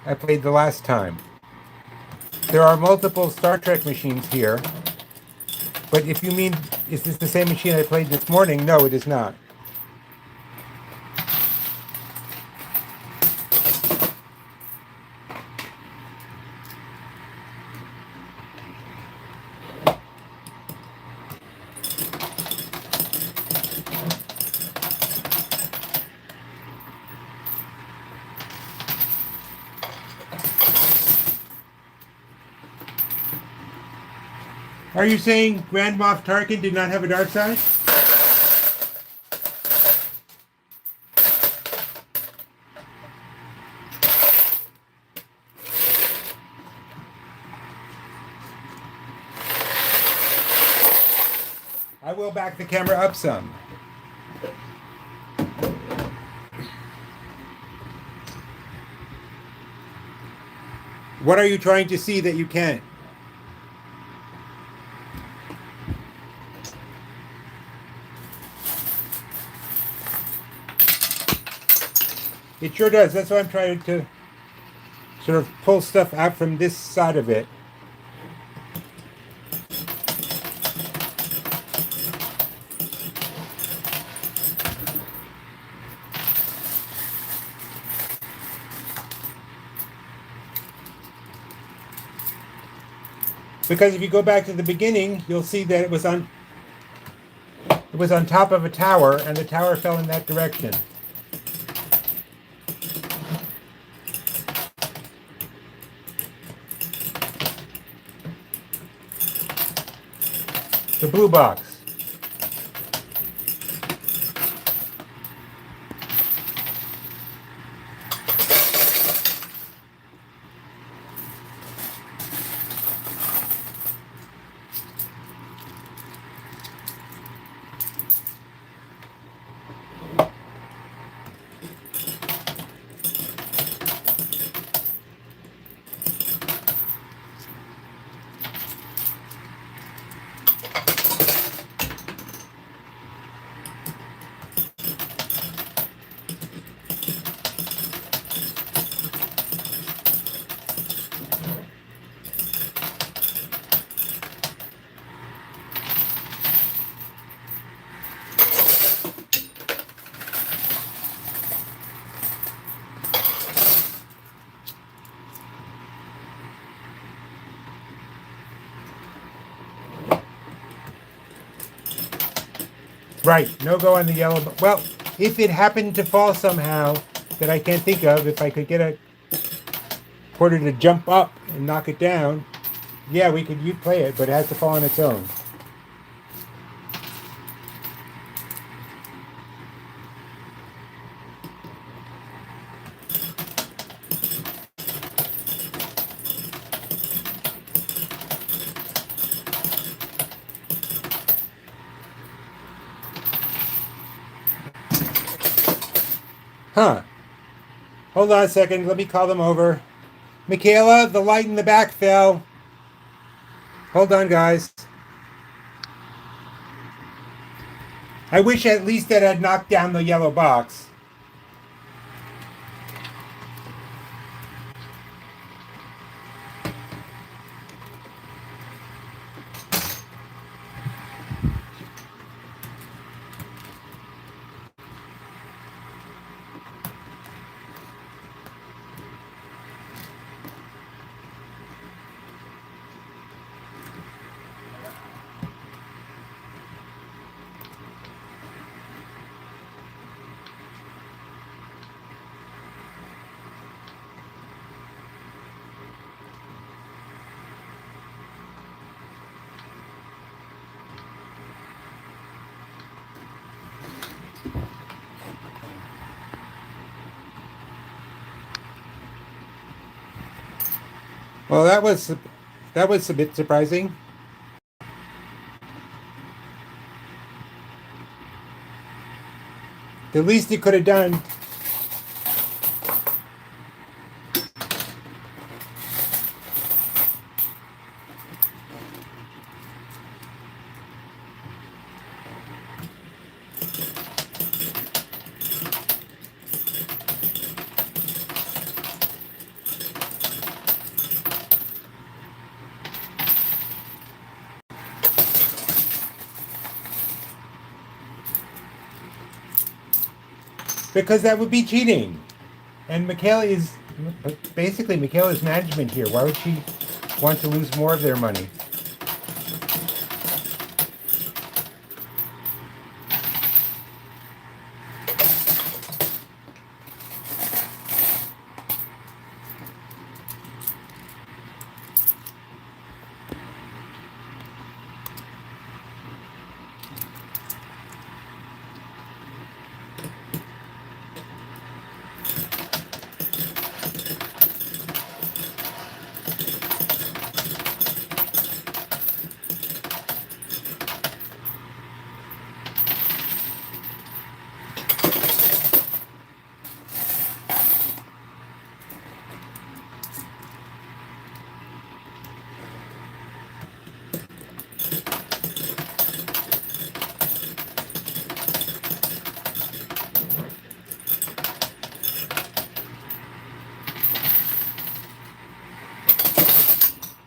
I played the last time? There are multiple Star Trek machines here. But if you mean, is this the same machine I played this morning? No, it is not. Are you saying Grand Moff Tarkin did not have a dark side? I will back the camera up some. What are you trying to see that you can't? It sure does. That's why I'm trying to sort of pull stuff out from this side of it. Because if you go back to the beginning, you'll see that it was on top of a tower, and the tower fell in that direction. The blue box. Right, no go on the yellow. Well, if it happened to fall somehow that I can't think of, if I could get a porter to jump up and knock it down, yeah, you'd play it, but it has to fall on its own. Huh. Hold on a second. Let me call them over. Michaela, the light in the back fell. Hold on, guys. I wish at least it had knocked down the yellow box. Well, that was a bit surprising. The least he could have done. Because that would be cheating. And Michaela's management here. Why would she want to lose more of their money?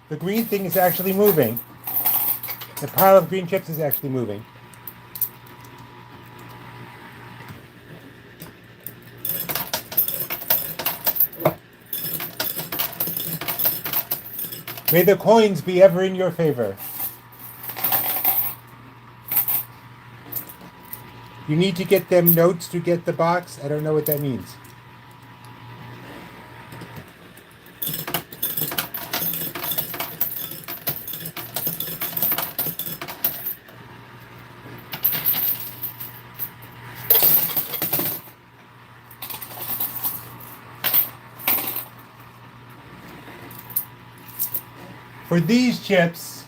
The green thing is actually moving. The pile of green chips is actually moving. May the coins be ever in your favor. You need to get them notes to get the box. I don't know what that means. For these chips,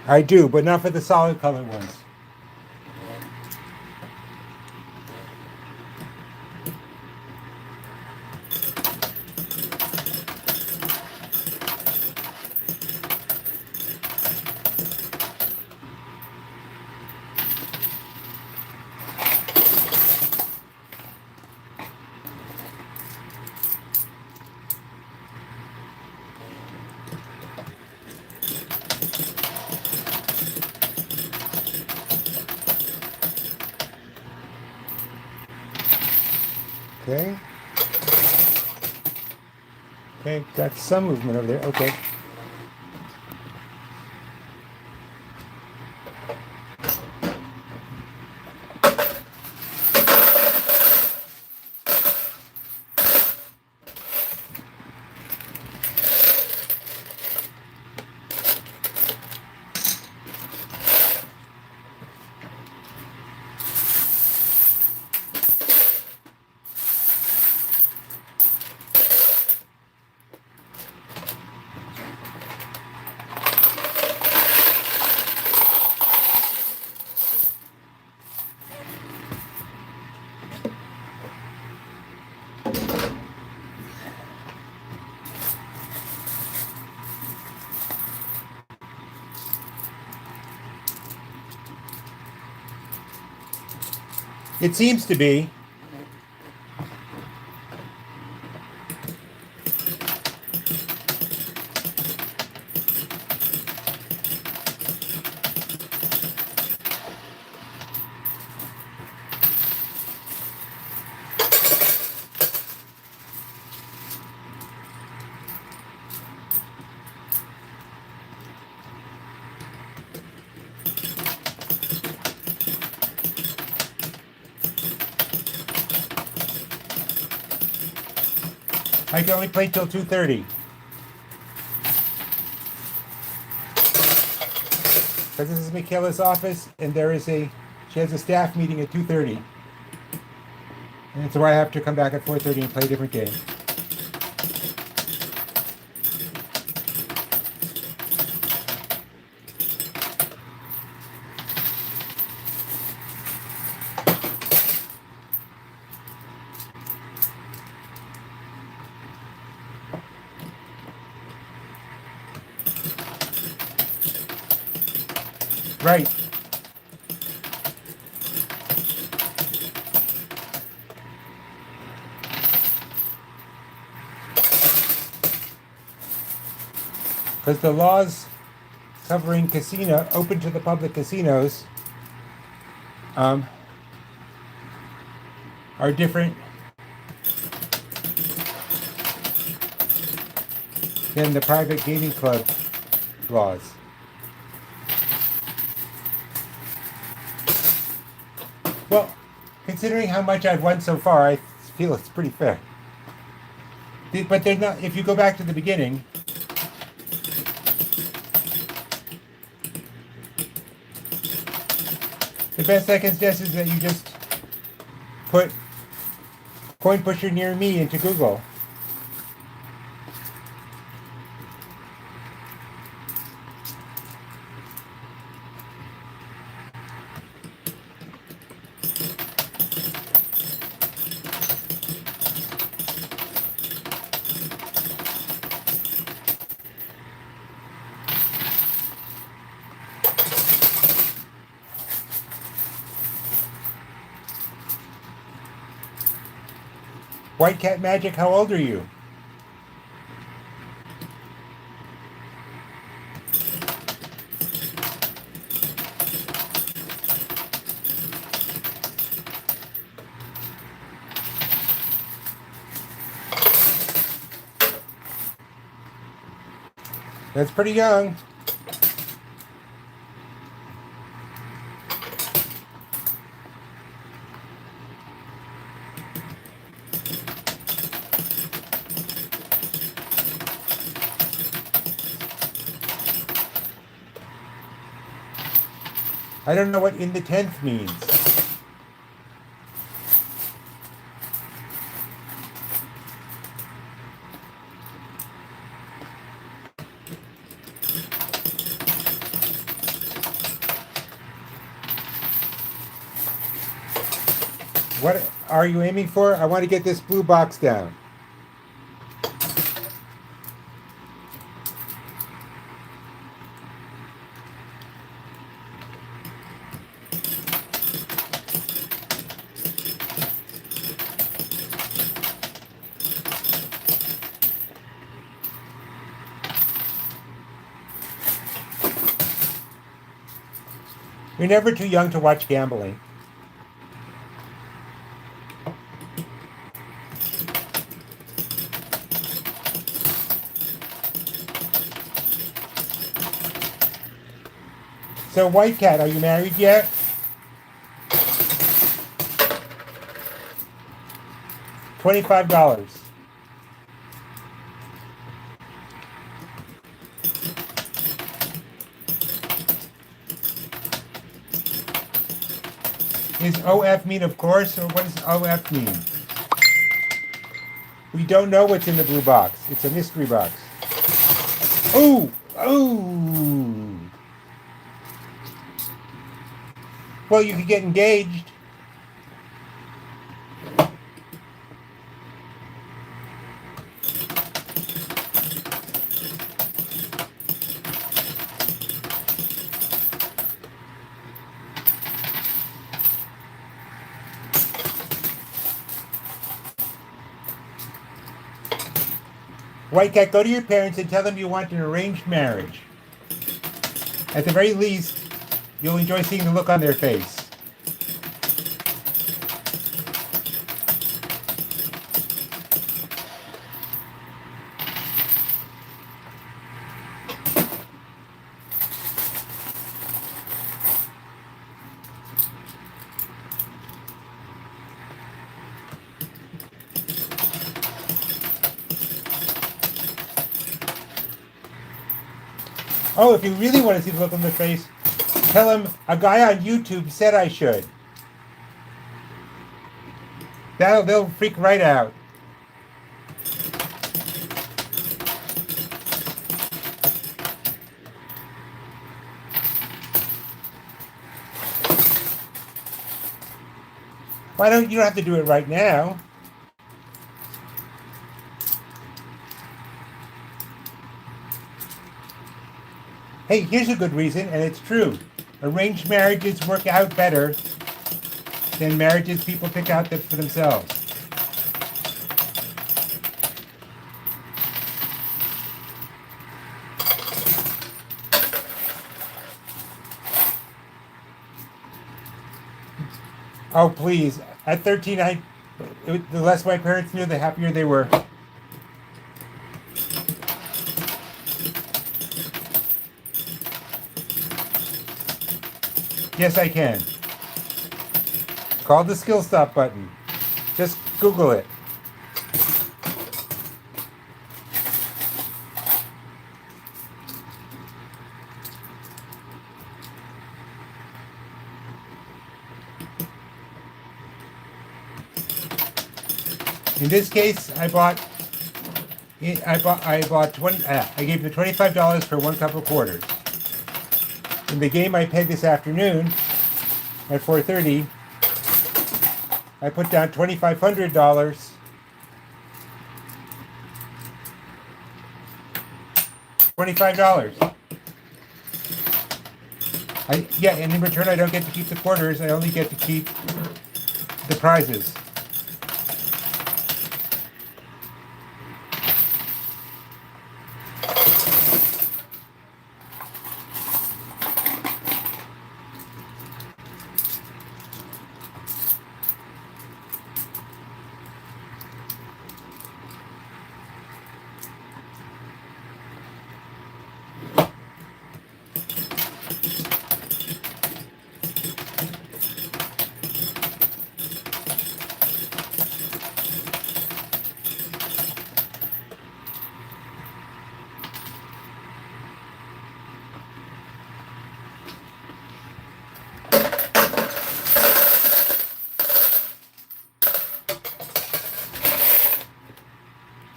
I do, but not for the solid color ones. Okay. Okay, got some movement over there. Okay. It seems to be. I can only play till 2:30. Because this is Michaela's office, and she has a staff meeting at 2:30. And so I have to come back at 4:30 and play a different game. Right. Because the laws covering open to the public casinos, are different than the private gaming club laws. Well, considering how much I've won so far, I feel it's pretty fair. But there's not. If you go back to the beginning, the best I can suggest is that you just put coin pusher near me into Google. White Cat Magic, how old are you? That's pretty young. I don't know what in the 10th means. What are you aiming for? I want to get this blue box down. You're never too young to watch gambling. So, White Cat, are you married yet? $25. Is OF mean of course, or what does OF mean? We don't know what's in the blue box. It's a mystery box. Ooh! Ooh! Well, you could get engaged. White Cat, go to your parents and tell them you want an arranged marriage. At the very least, you'll enjoy seeing the look on their face. Oh, if you really want to see the look on their face, tell them a guy on YouTube said I should. They'll freak right out. You don't have to do it right now. Hey, here's a good reason, and it's true. Arranged marriages work out better than marriages people pick out for themselves. Oh, please. At 13, the less my parents knew, the happier they were. Yes, I can. Call the skill stop button. Just Google it. In this case, I gave them $25 for 1 cup of quarters. In the game I played this afternoon at 4:30, I put down $2,500. $25. And in return I don't get to keep the quarters. I only get to keep the prizes.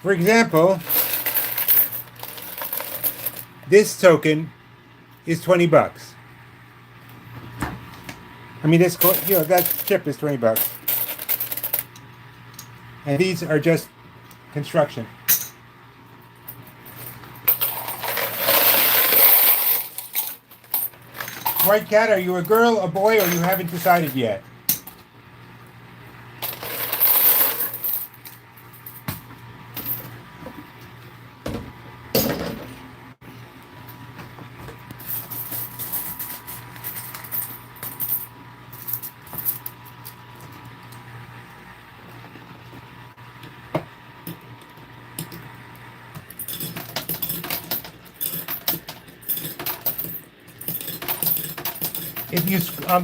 For example, this token is $20. I mean, that chip is $20. And these are just construction. White Cat, are you a girl, a boy, or you haven't decided yet?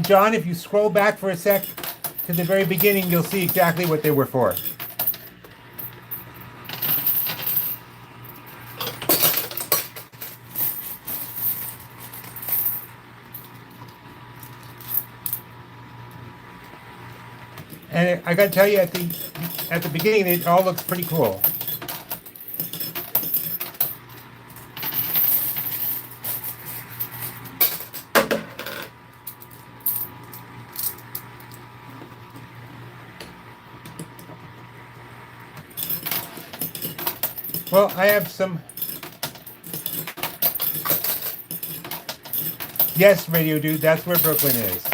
John, if you scroll back for a sec to the very beginning, you'll see exactly what they were for. And I got to tell you, at the beginning, it all looks pretty cool. Well, I have some. Yes, Radio Dude, that's where Brooklyn is.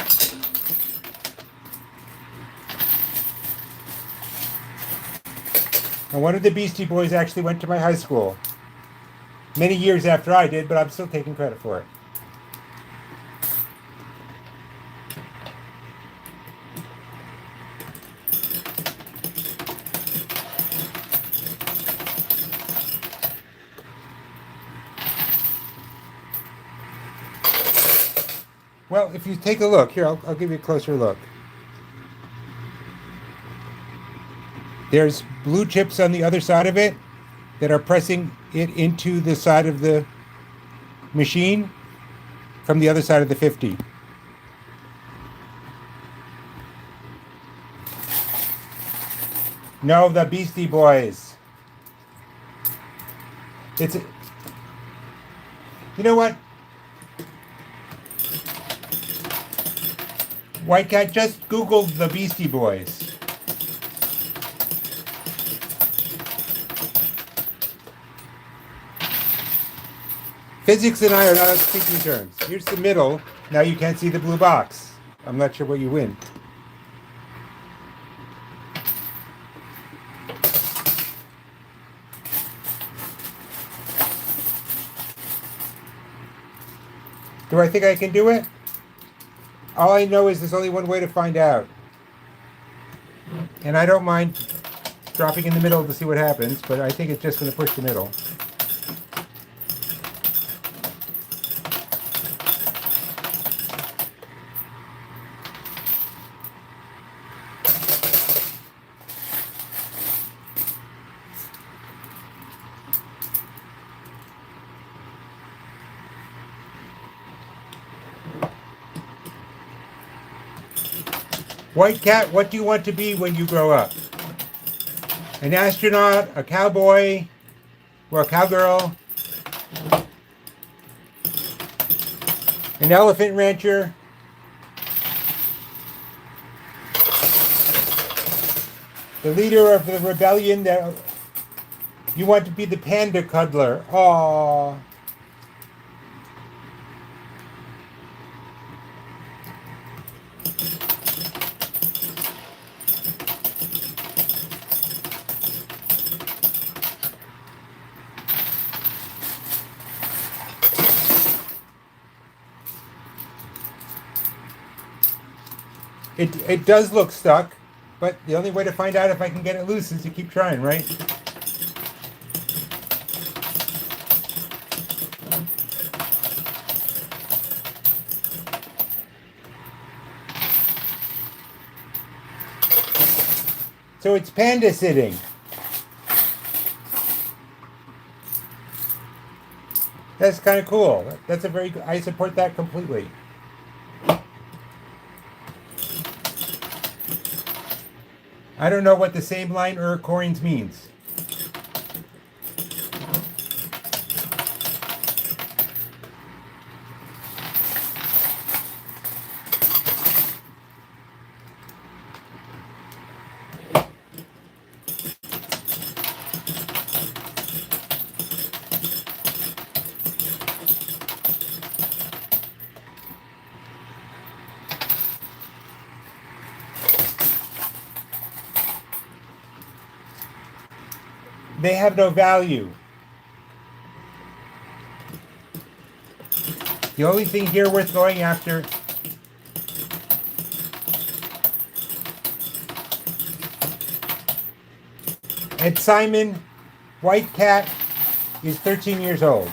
And one of the Beastie Boys actually went to my high school. Many years after I did, but I'm still taking credit for it. Well, if you take a look, here, I'll give you a closer look. There's blue chips on the other side of it that are pressing it into the side of the machine from the other side of the 50. No, the Beastie Boys. It's, you know what? White Cat, just Google the Beastie Boys. Physics and I are not on speaking terms. Here's the middle. Now you can't see the blue box. I'm not sure what you win. Do I think I can do it? All I know is there's only one way to find out. And I don't mind dropping in the middle to see what happens, but I think it's just going to push the middle. White Cat, what do you want to be when you grow up? An astronaut, a cowboy, or a cowgirl? An elephant rancher? The leader of the rebellion that you want to be the panda cuddler? Aww. It does look stuck, but the only way to find out if I can get it loose is to keep trying, right? So it's panda sitting. That's kind of cool. That's a very good, I support that completely. I don't know what the same line coins means. They have no value. The only thing here worth going after and Simon, White Cat, is 13 years old.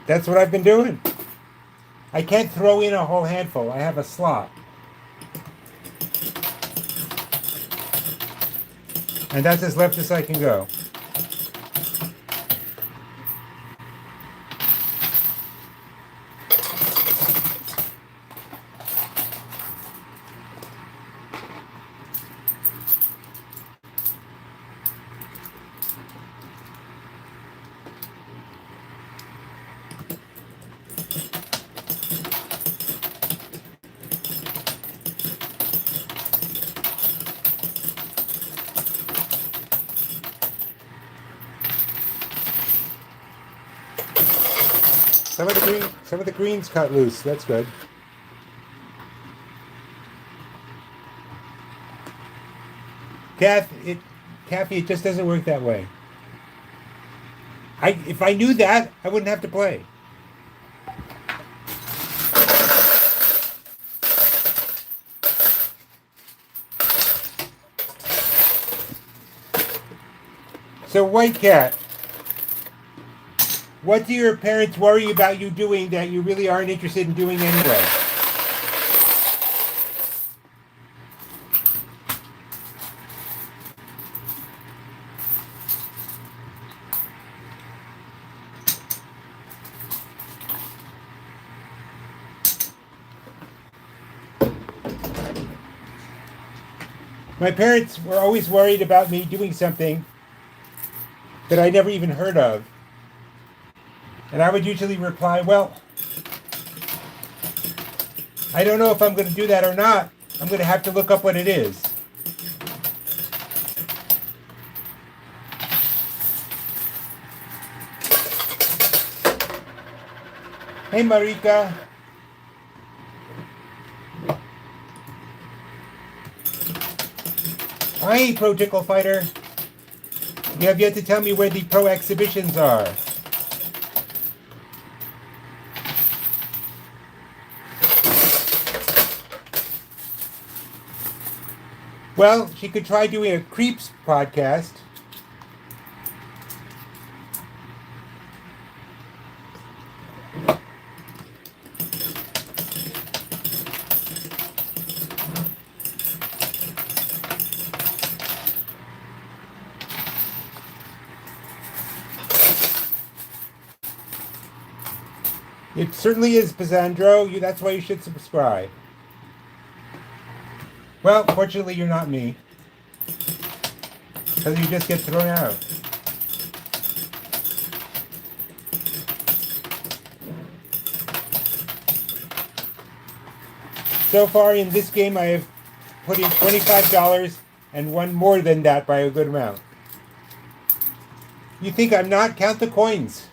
That's what I've been doing. I can't throw in a whole handful. I have a slot. And that's as left as I can go. some of the greens cut loose. That's good. Kathy, it just doesn't work that way. If I knew that, I wouldn't have to play. So, White Cat, what do your parents worry about you doing that you really aren't interested in doing anyway? My parents were always worried about me doing something that I never even heard of. And I would usually reply, well, I don't know if I'm going to do that or not. I'm going to have to look up what it is. Hey, Marika. Hi, Pro Tickle Fighter. You have yet to tell me where the pro exhibitions are. Well, she could try doing a Creeps podcast. It certainly is, Pizandro. That's why you should subscribe. Well, fortunately, you're not me. Because you just get thrown out. So far in this game, I have put in $25 and won more than that by a good amount. You think I'm not? Count the coins.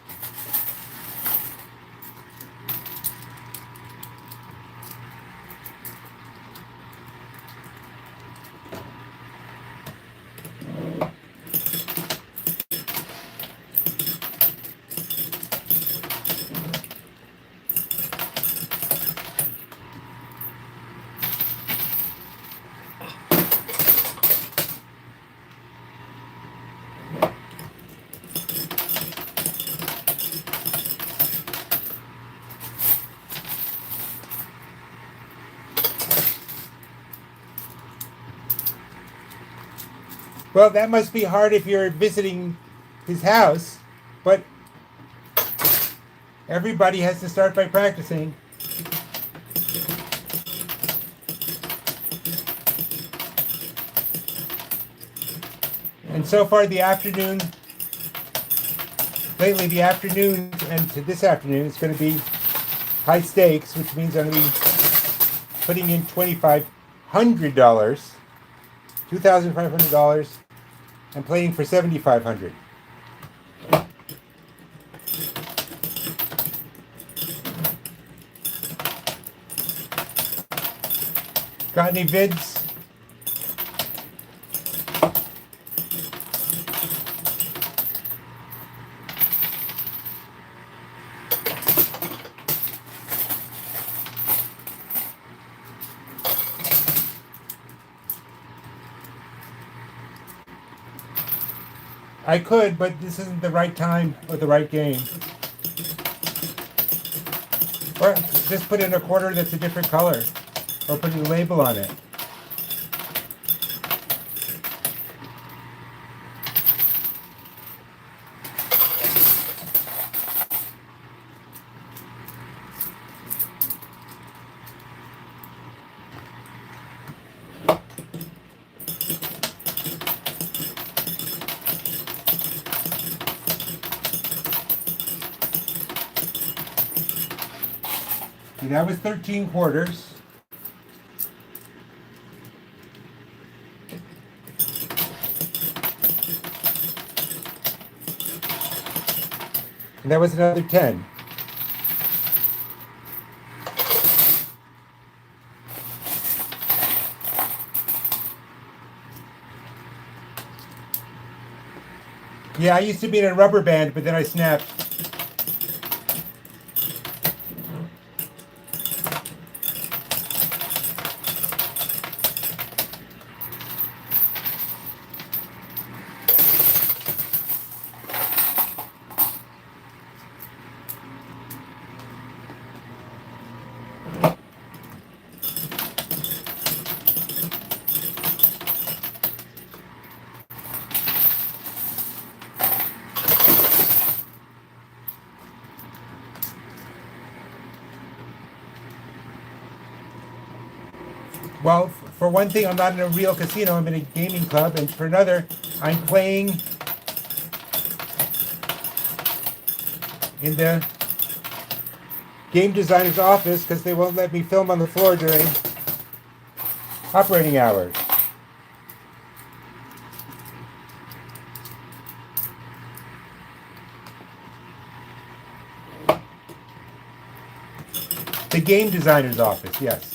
Well, that must be hard if you're visiting his house, but everybody has to start by practicing. And so far lately the afternoon and to this afternoon, it's going to be high stakes, which means I'm going to be putting in $2,500, $2,500, and playing for $7,500. Got any vids? I could, but this isn't the right time or the right game. Or just put in a quarter that's a different color. Or put a label on it. See, that was 13 quarters. And that was another 10. Yeah, I used to be in a rubber band, but then I snapped. Well, for one thing, I'm not in a real casino. I'm in a gaming club, and for another, I'm playing in the game designer's office because they won't let me film on the floor during operating hours. The game designer's office, yes.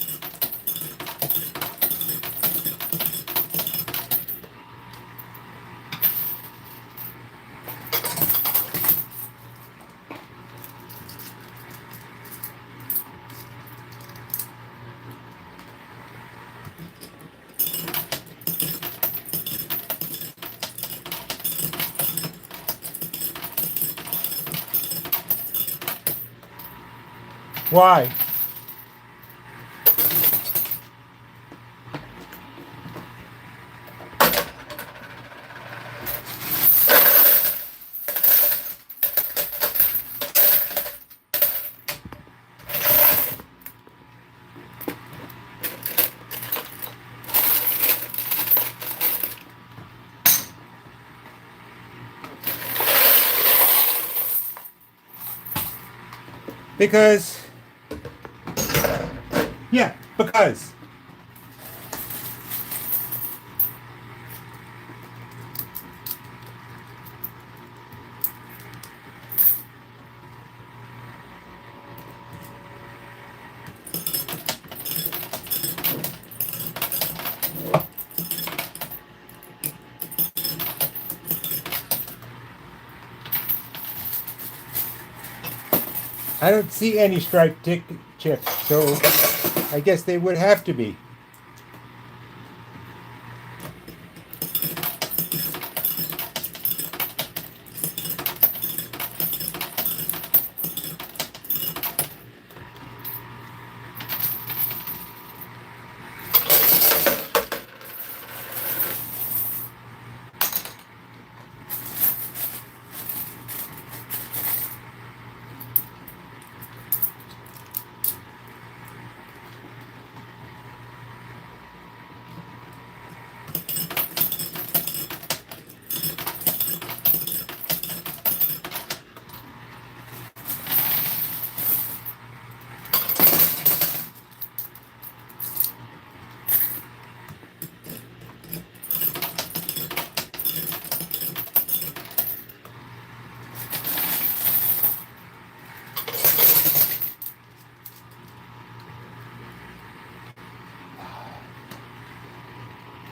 Why? Because, yeah, because. I don't see any striped chips, so I guess they would have to be.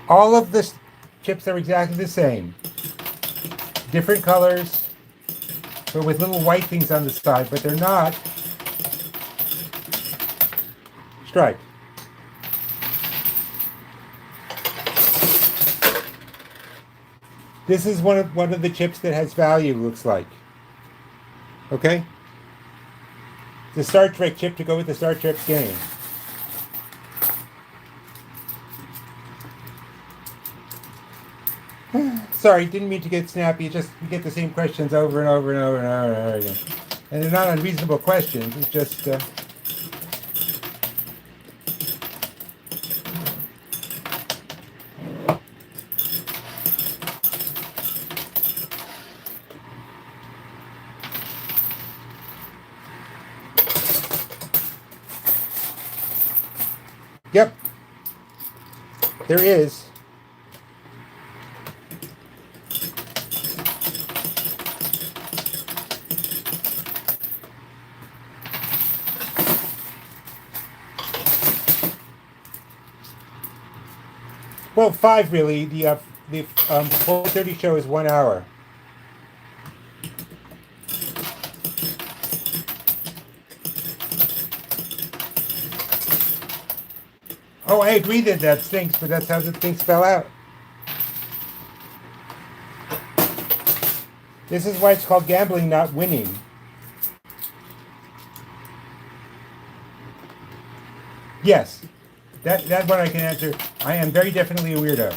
All of the chips are exactly the same. Different colors, but with little white things on the side, but they're not striped. This is one of the chips that has value, looks like. Okay? The Star Trek chip to go with the Star Trek game. Sorry, didn't mean to get snappy. Just we get the same questions over and over and over and over and over again. And they're not unreasonable questions. It's just... Yep. There is. Well, 5 really. The 4:30 show is 1 hour. Oh, I agree that that stinks, but that's how the things fell out. This is why it's called gambling, not winning. Yes, that one I can answer. I am very definitely a weirdo.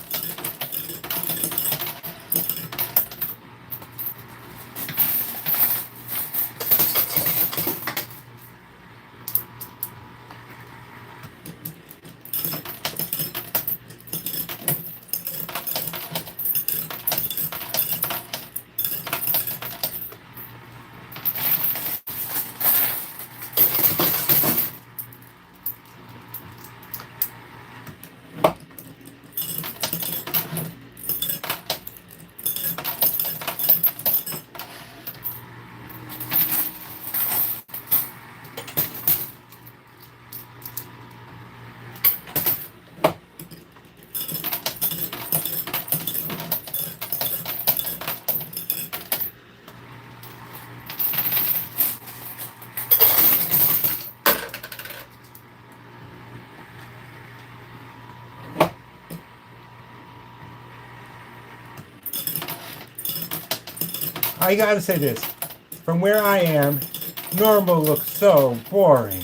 I gotta say this. From where I am, normal looks so boring.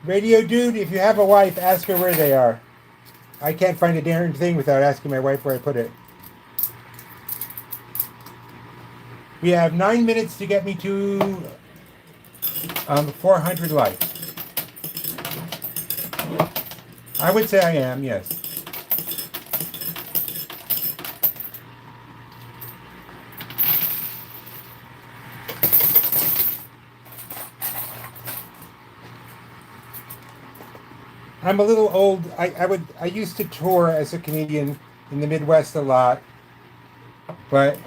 Radio dude, if you have a wife, ask her where they are. I can't find a darn thing without asking my wife where I put it. We have 9 minutes to get me to 400 likes. I would say I am, yes. I'm a little old. I used to tour as a comedian in the Midwest a lot, but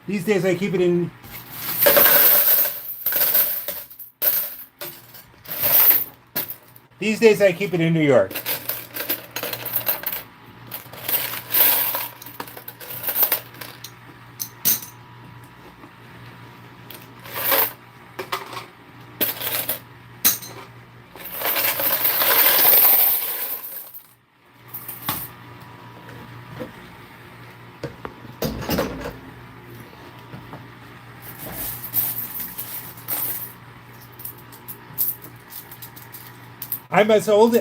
these days I keep it in. These days I keep it in New York. I'm as old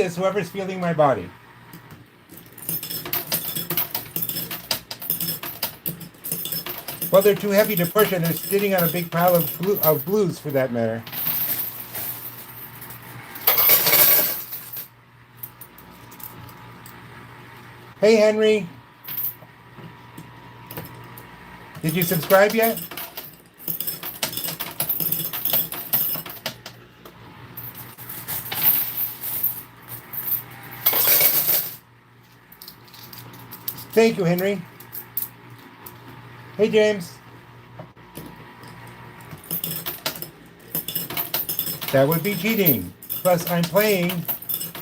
as whoever's feeling my body. Well, they're too heavy to push, and they're sitting on a big pile of blues, for that matter. Hey, Henry, did you subscribe yet? Thank you, Henry. Hey, James. That would be cheating. Plus, I'm playing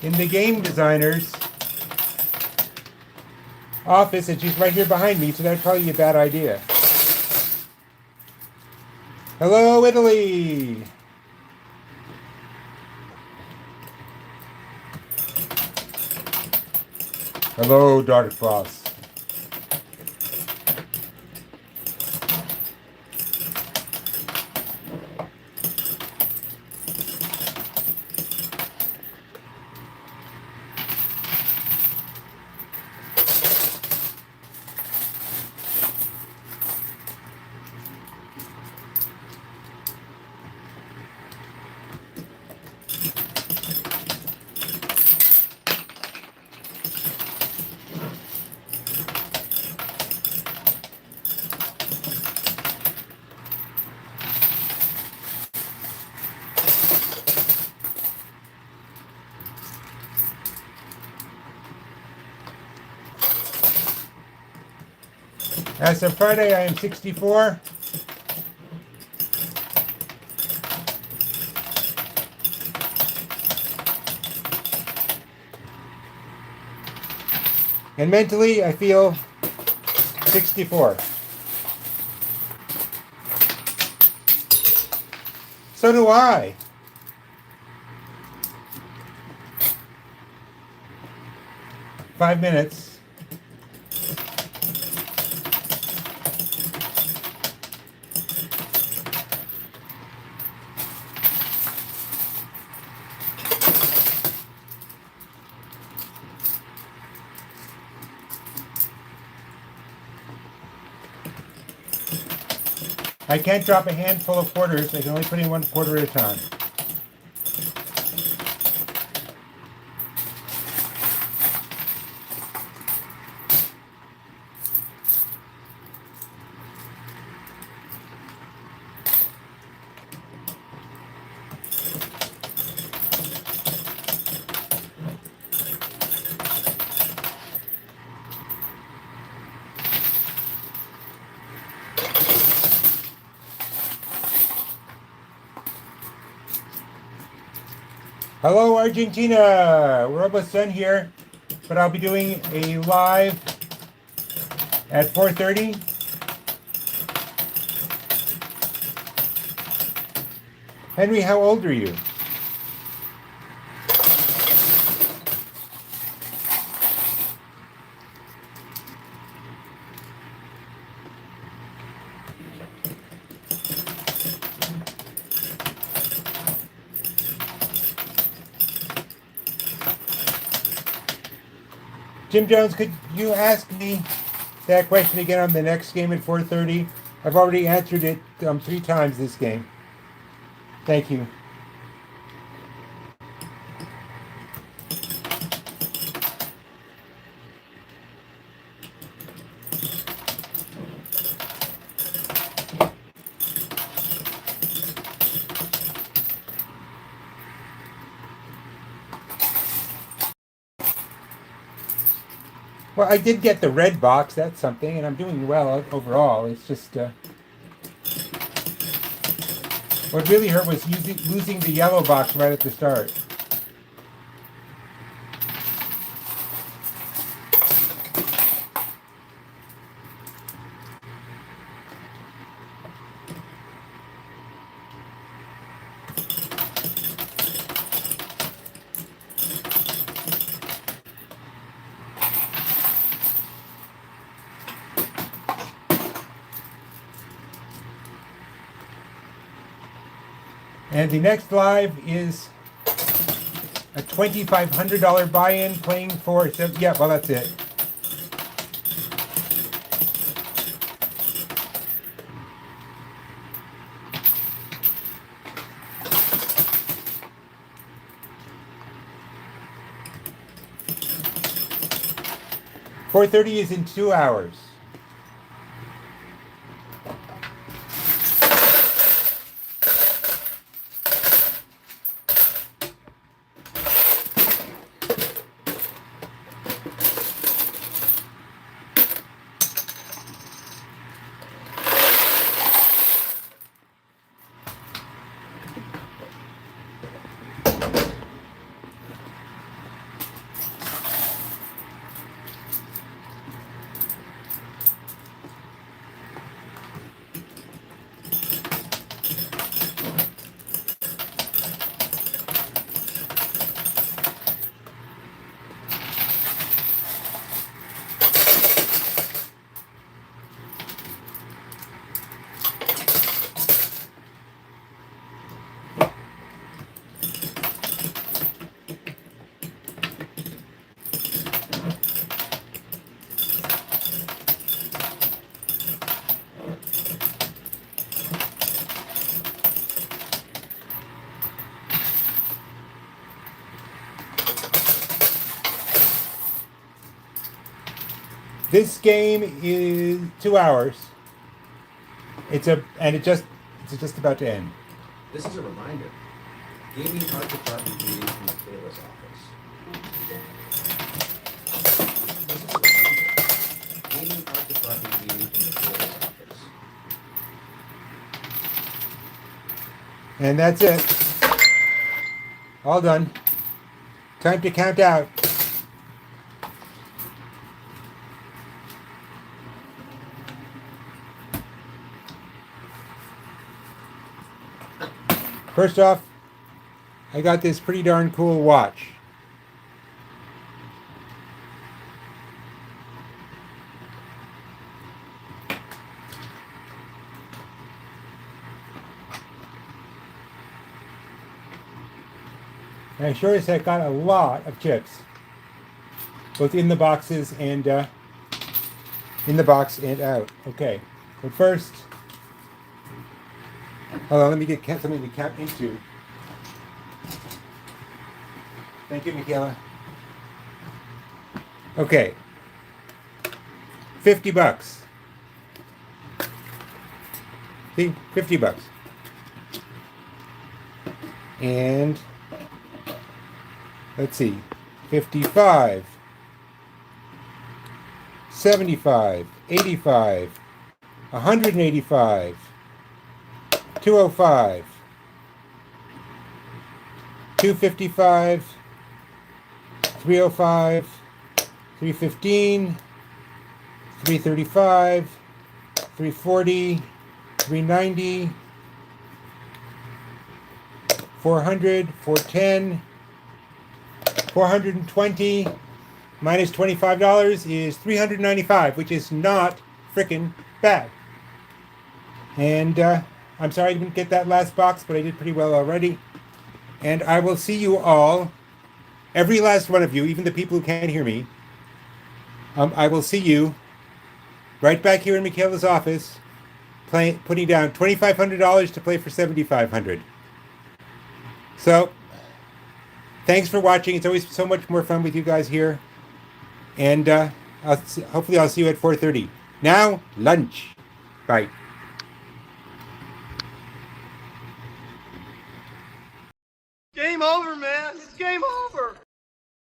in the game designer's office, and she's right here behind me, so that'd probably be a bad idea. Hello, Italy. Hello, Dark Boss. As of Friday, I am 64. And mentally, I feel 64. So do I. Five minutes. I can't drop a handful of quarters. I can only put in 1 quarter at a time. Hello, Argentina. We're almost done here, but I'll be doing a live at 4:30. Henry, how old are you? Jim Jones, could you ask me that question again on the next game at 4:30? I've already answered it 3 times this game. Thank you. Well, I did get the red box. That's something, and I'm doing well overall. It's just what really hurt was losing the yellow box right at the start. And the next live is a $2,500 buy-in playing for, yeah, well, that's it. $4:30 is in 2 hours. This game is 2 hours. It's just about to end. This is a reminder. Gaming art department meeting from the Kayla's office. Gaming art department meeting in the field office. And that's it. All done. Time to count out. First off, I got this pretty darn cool watch. And I sure as heck got a lot of chips, both in the boxes and in the box and out. Okay, but first, hold on, let me get something to count into. Thank you, Michaela. Okay, $50. See, $50. And let's see, 55, 75, 85, 185, 205, 255, 305, 315, 335, 340, 390, 400, 410, 420 minus $25 is $395, which is not frickin' bad. And I'm sorry I didn't get that last box, but I did pretty well already. And I will see you all, every last one of you, even the people who can't hear me. I will see you right back here in Michaela's office, putting down $2,500 to play for $7,500. So, thanks for watching. It's always so much more fun with you guys here. And hopefully I'll see you at 4:30. Now, lunch. Bye. Game over, man. It's game over.